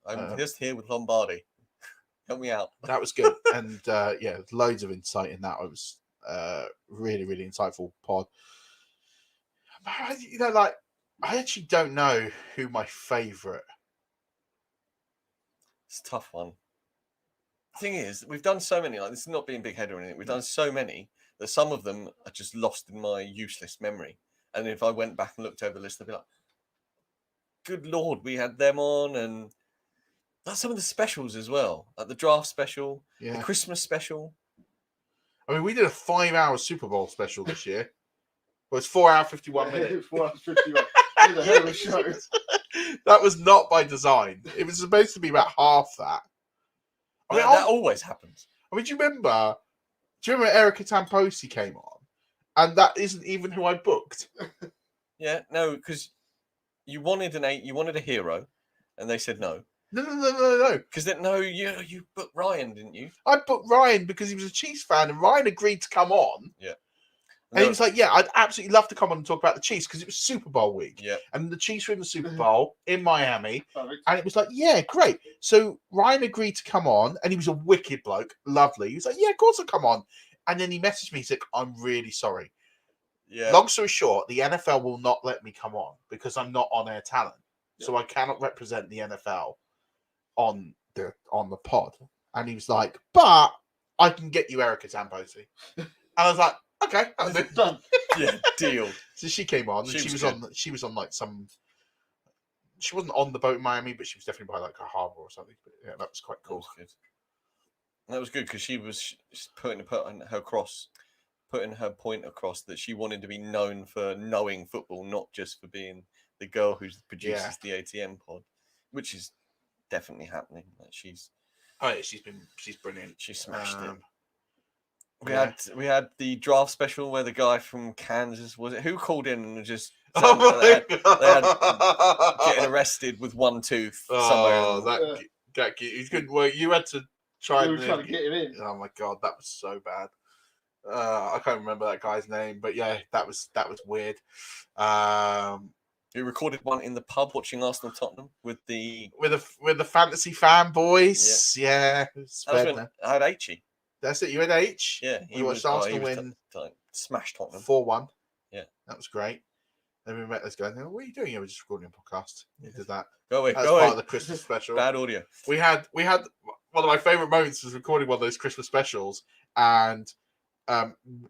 I'm just here with Lombardi. Help me out. That was good. And loads of insight in that. It was really, really insightful pod. I actually don't know who my favorite. It's a tough one. The thing is, we've done so many, like this is not being big head or anything. We've done so many that some of them are just lost in my useless memory. And if I went back and looked over the list, I'd be like, good Lord, we had them on. And that's some of the specials as well. Like the draft special, the Christmas special. I mean, we did a 5-hour Super Bowl special this year. Well, it's 4 hour 51 minutes. 4 hours 51. It was a hell of a show. That was not by design. It was supposed to be about half that. I mean, that always happens. I mean, do you remember Erica Tamposi came on and that isn't even who I booked. Yeah, no, because you wanted a hero, and they said no. No. Because you booked Ryan, didn't you? I booked Ryan because he was a Chiefs fan, and Ryan agreed to come on. Yeah. And he was like, "Yeah, I'd absolutely love to come on and talk about the Chiefs because it was Super Bowl week, Yeah. and the Chiefs were in the Super Bowl in Miami, Perfect. and it was like, yeah, great." So Ryan agreed to come on, and he was a wicked bloke, lovely. He was like, "Yeah, of course I'll come on." And then he messaged me, he's like, "I'm really sorry. Yeah. Long story short, the NFL will not let me come on because I'm not on-air talent, so I cannot represent the NFL on the pod." And he was like, "But I can get you Erica Zambosi." And I was like, "Okay, that'll do." Done. Yeah, deal. So she came on, and She she was was on like some. She wasn't on the boat in Miami, but she was definitely by like a harbor or something. But yeah, that was quite That cool. was good. That was good because she was putting her point across that she wanted to be known for knowing football, not just for being the girl who produces the ATM pod, which is definitely happening. Like she's brilliant. She smashed it. Yeah. We had the draft special where the guy from Kansas, was it, who called in and just Oh my God. Getting arrested with one tooth somewhere. Oh, that he's good. Well, you had to try. We were trying to get him in. Oh my God, that was so bad. I can't remember that guy's name, but yeah, that was weird. We recorded one in the pub watching Arsenal Tottenham with the fantasy fanboys. Yeah, that was when I had H. That's it. You had H. Yeah, we watched Arsenal win smashed Tottenham 4-1. Yeah, that was great. Then we met this guy. What are you doing? Yeah, we're just recording a podcast. We did that. Go away. That's part of the Christmas special. Bad audio. We had one of my favorite moments was recording one of those Christmas specials, and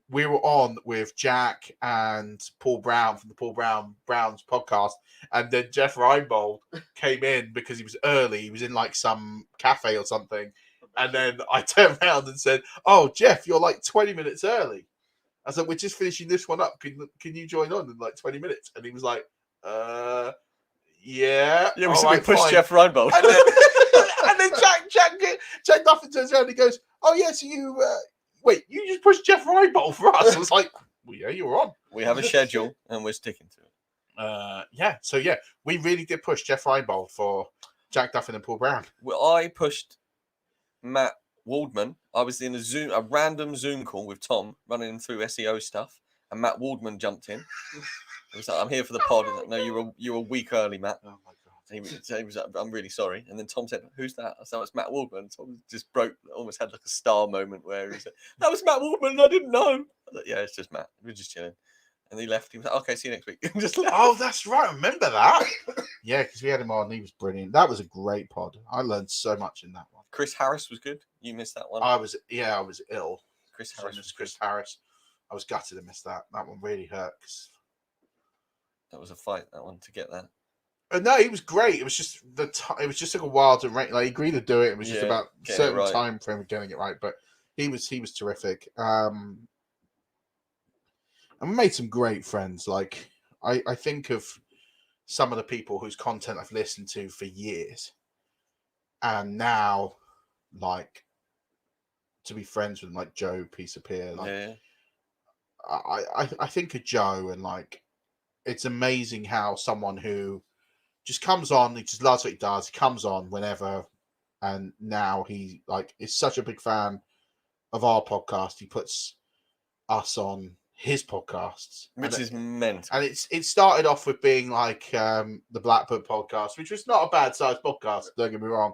we were on with Jack and Paul Brown from the Paul Brown's podcast, and then Jeff Reinbold came in because he was early. He was in like some cafe or something, and then I turned around and said, "Oh, Jeff, you're like 20 minutes early." I said, "We're just finishing this one up. Can you join on in like 20 minutes?" And he was like, "Yeah." Yeah, we pushed fine. Jeff Reinbold. And then Jack Duffin turns around and he goes, "Oh, yeah, so you, wait, you just pushed Jeff Reinbold for us?" I was like, "Well, yeah, you were on." We have a schedule and we're sticking to it. Yeah, so yeah, we really did push Jeff Reinbold for Jack Duffin and Paul Brown. Well, I pushed Matt Waldman. I was in a random Zoom call with Tom, running him through SEO stuff, and Matt Waldman jumped in. He was like, "I'm here for the pod." Like, "No, you're a week early, Matt." Oh my God. And he was like, "I'm really sorry." And then Tom said, "Who's that?" I said, "It's Matt Waldman." Tom just almost had like a star moment where he said, "That was Matt Waldman, and I didn't know." I was like, "Yeah, it's just Matt. We're just chilling." And he left. He was like, "Okay, see you next week." And just left. Oh, that's right. I remember that. Yeah, because we had him on. He was brilliant. That was a great pod. I learned so much in that one. Chris Harris was good. You missed that one. I was ill. Chris Harris. Chris Harris. I was gutted to miss that. That one really hurt. That was a fight, that one, to get that. No, he was great. It was just it was just like a while to rank. Like he agreed to do it. It was just about a certain time frame of getting it right. But he was terrific. And we made some great friends. Like I think of some of the people whose content I've listened to for years, and now like to be friends with like Joe Piece-a-Peer. Like I think of Joe, and like it's amazing how someone who just comes on, he just loves what he does. He comes on whenever, and now he like is such a big fan of our podcast. He puts us on his podcasts, which is mental. And it started off with being like the Blackbird podcast, which was not a bad sized podcast. Don't get me wrong.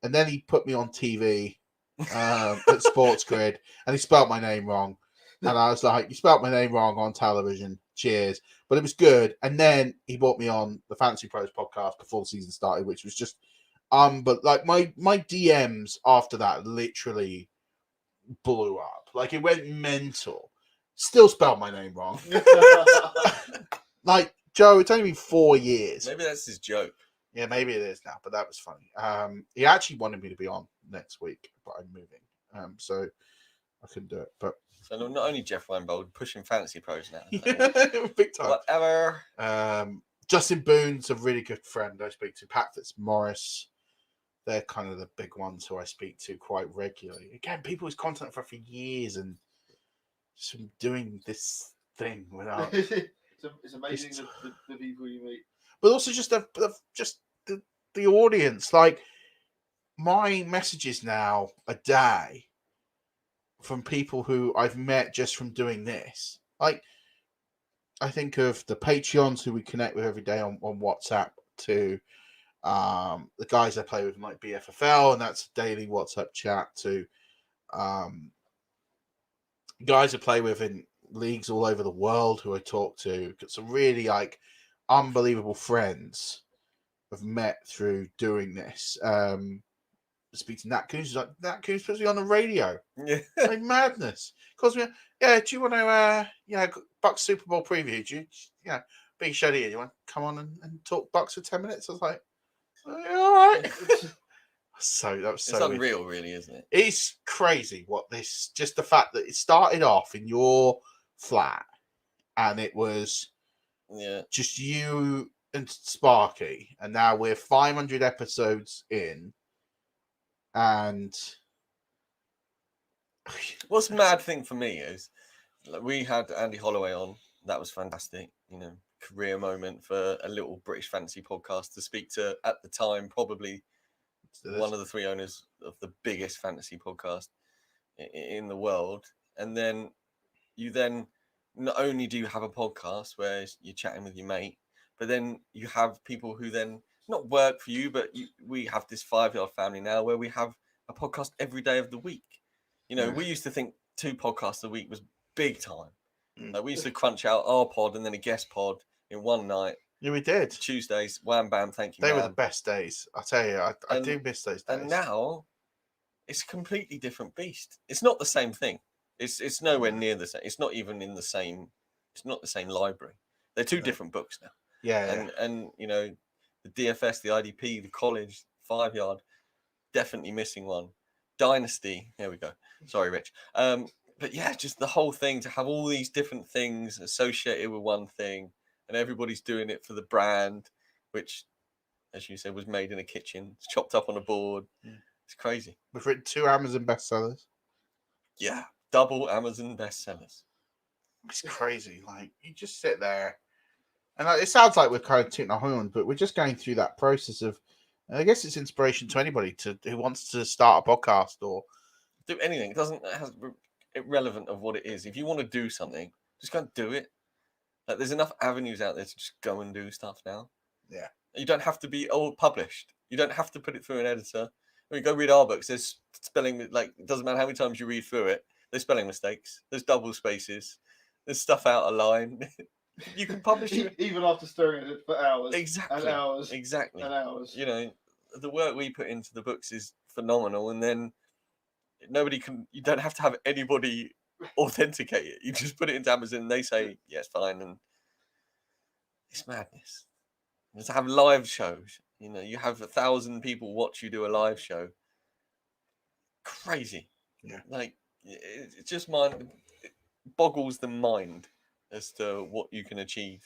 And then he put me on TV at Sports Grid, and he spelled my name wrong. And I was like, "You spelled my name wrong on television. Cheers." But it was good. And then he brought me on the Fantasy Pros podcast before the season started, which was just but like my DMs after that literally blew up. Like it went mental. Still spelled my name wrong. Like, Joe, it's only been 4 years. Maybe that's his joke. Yeah, maybe it is now, but that was funny. He actually wanted me to be on next week, but I'm moving. So I couldn't do it. But so not only Jeff Reinbold pushing Fantasy Pros now. Big time. Whatever. Justin Boone's a really good friend I speak to. Pat Fitzmaurice. They're kind of the big ones who I speak to quite regularly. Again, people who's content for years, and just from doing this thing without. It's amazing the people you meet. But also just the audience. Like my messages now a day from people who I've met just from doing this. Like I think of the Patreons who we connect with every day on WhatsApp, to the guys I play with like BFFL, and that's a daily WhatsApp chat, to guys I play with in leagues all over the world who I talk to. Got some really like unbelievable friends I've met through doing this. Speak to Nat Coons. He's like, Nat Coons puts me on the radio. Yeah. Like madness. Calls me, yeah, do you want to, Bucks Super Bowl preview? Do you, being shown here, you want to come on and talk Bucks for 10 minutes? I was like, all right. That was so It's unreal, really, isn't it? It's crazy just the fact that it started off in your flat and it was just you and Sparky, and now we're 500 episodes in. And what's the mad thing for me is we had Andy Holloway on. That was fantastic. Career moment for a little British fantasy podcast to speak to, at the time, probably one of the 3 owners of the biggest fantasy podcast in the world. And then you not only do you have a podcast where you're chatting with your mate, but then you have people who then not work for you, but we have this 5-yard family now where we have a podcast every day of the week. We used to think 2 podcasts a week was big time. Like we used to crunch out our pod and then a guest pod in one night. Yeah, we did. Tuesdays, wham, bam, thank you. They were the best days. I tell you, I do miss those days. And now it's a completely different beast. It's not the same thing. It's nowhere near the same. It's not even in the same. It's not the same library. They're 2 different books now. Yeah. And the DFS, the IDP, the college, 5-yard, definitely missing one. Dynasty, here we go. Sorry, Rich. But yeah, just the whole thing, to have all these different things associated with one thing, and everybody's doing it for the brand, which, as you said, was made in a kitchen. It's chopped up on a board. It's crazy. We've written 2 Amazon bestsellers. Yeah, double Amazon bestsellers. It's crazy. Like, you just sit there. And it sounds like we're kind of tooting our horn, but we're just going through that process of, I guess it's inspiration to anybody who wants to start a podcast or do anything. It has irrelevant of what it is. If you want to do something, just go and do it. Like, there's enough avenues out there to just go and do stuff now. Yeah. You don't have to be all published. You don't have to put it through an editor. When you go read our books, there's spelling, like, it doesn't matter how many times you read through it, there's spelling mistakes, there's double spaces, there's stuff out of line. You can publish it even after staring at it for hours. Exactly. And hours. Exactly. And hours. The work we put into the books is phenomenal, and then you don't have to have anybody authenticate it. You just put it into Amazon and they say, yeah, it's fine. And it's madness. And to have live shows, you have 1,000 people watch you do a live show. Crazy. Yeah. Like, it just it boggles the mind as to what you can achieve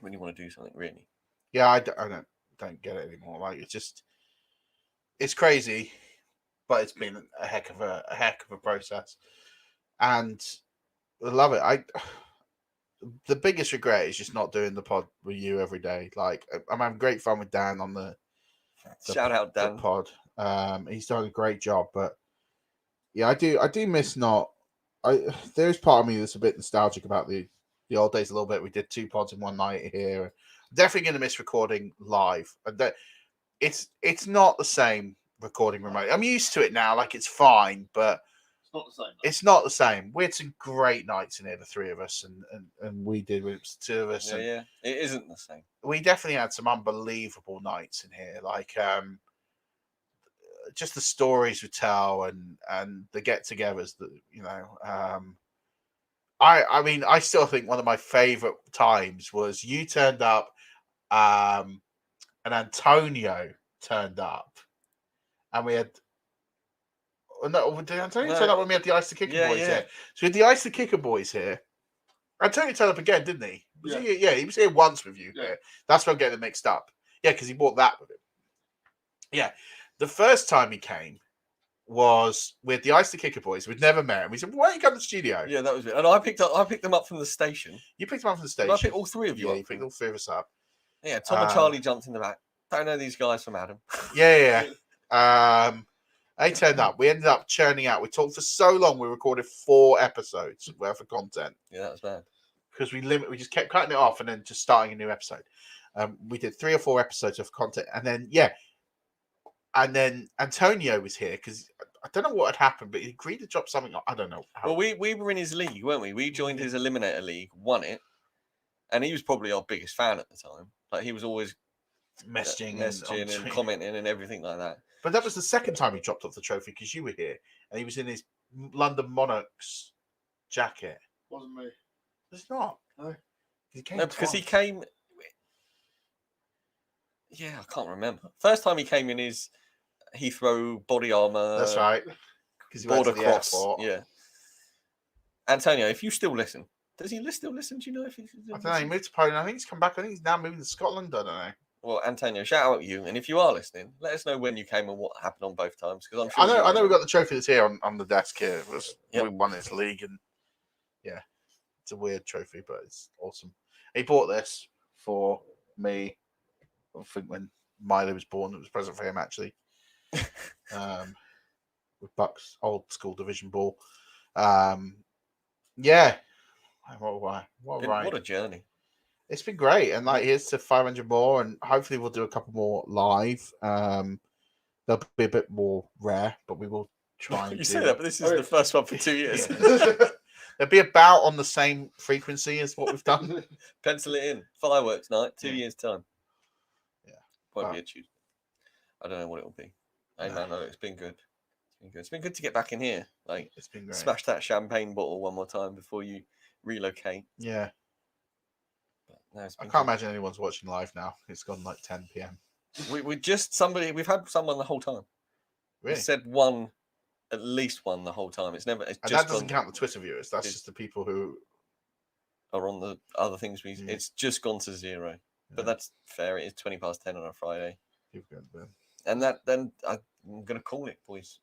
when you want to do something, really. Yeah, I don't get it anymore. Like, it's crazy, but it's been a heck of a process, and I love it. The biggest regret is just not doing the pod with you every day. Like, I'm having great fun with Dan on the shout out Dan pod. He's done a great job, but yeah, I do miss not. There's part of me that's a bit nostalgic about the old days a little bit. We did 2 pods in one night here. I'm definitely going to miss recording live. It's not the same recording remote. I'm used to it now. Like, it's fine, but it's not the same. It's not the same. We had some great nights in here, the 3 of us, and we did with 2 of us. Yeah, it isn't the same. We definitely had some unbelievable nights in here. Like, just the stories we tell and the get-togethers that I mean, I still think one of my favorite times was you turned up, and Antonio turned up, and we had. No, did Antonio turn up when we had the Ice the Kicker boys here? So we had the Ice the Kicker boys here. Antonio turned up again, didn't he? He was here once with you. Yeah. That's why I'm getting it mixed up. Yeah, because he bought that with him. Yeah. The first time he came, was with the Ice the Kicker boys. We'd never met, and we said, "Why don't you come to the studio?" Yeah, that was it. And I picked them up from the station. You picked them up from the station. Did I pick all three of you Yeah, up? you picked all three of us up. Yeah, Tom and Charlie jumped in the back. Don't know these guys from Adam. Yeah. They turned up. We ended up churning out. We talked for so long. We recorded 4 episodes worth of content. Yeah, that was bad. Because we just kept cutting it off and then just starting a new episode. We did 3 or 4 episodes of content, and then Antonio was here because I don't know what had happened, but he agreed to drop something. I don't know. Well, we were in his league, weren't we? We joined his Eliminator League, won it, and he was probably our biggest fan at the time. Like he was always messaging and commenting and everything like that. But that was the second time he dropped off the trophy because you were here, and he was in his London Monarchs jacket. Wasn't me. It's not. No. Because he came. Yeah, I can't remember. First time he came in his Heathrow body armor. That's right. Because he border went to the cross. airport. Yeah. Antonio, if you still listen, does he still listen? Do you know if he? I don't know. He moved to Poland. I think he's come back. I think he's now moving to Scotland. I don't know. Well, Antonio, shout out at you, and if you are listening, let us know when you came and what happened on both times. Because I'm sure I know we've got the trophy that's here on the desk here. We won this league, and yeah, it's a weird trophy, but it's awesome. He bought this for me. I think when Milo was born, it was a present for him actually. With Bucks old school division ball. Yeah. What a journey. It's been great, and like here's to 500 more, and hopefully we'll do a couple more live. They'll be a bit more rare, but we will try. And say that, but this is the first one for 2 years. They'll be about on the same frequency as what we've done. Pencil it in. Fireworks night, 2 years time. Yeah, won't be a Tuesday. I don't know what it will be. Hey man, no, it's been good. It's been good to get back in here. Like it's been great. Smash that champagne bottle one more time before you relocate. Yeah. No, I can't imagine anyone's watching live now. It's gone like 10 p.m. We've had someone the whole time. Really? We said at least one the whole time. It's never. It's and just that doesn't count the Twitter viewers. That's just the people who are on the other things. It's just gone to 0. Yeah. But that's fair. It is 10:20 on a Friday. People go to bed. And then I'm gonna call it, boys.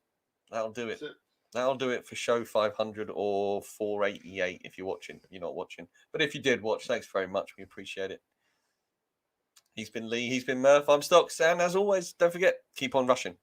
That'll do it. That'll do it for show 500 or 488 if you're watching. If you're not watching, but if you did watch, thanks very much. We appreciate it. He's been Lee. He's been Murf. I'm Stocks, and as always, don't forget, keep on rushing.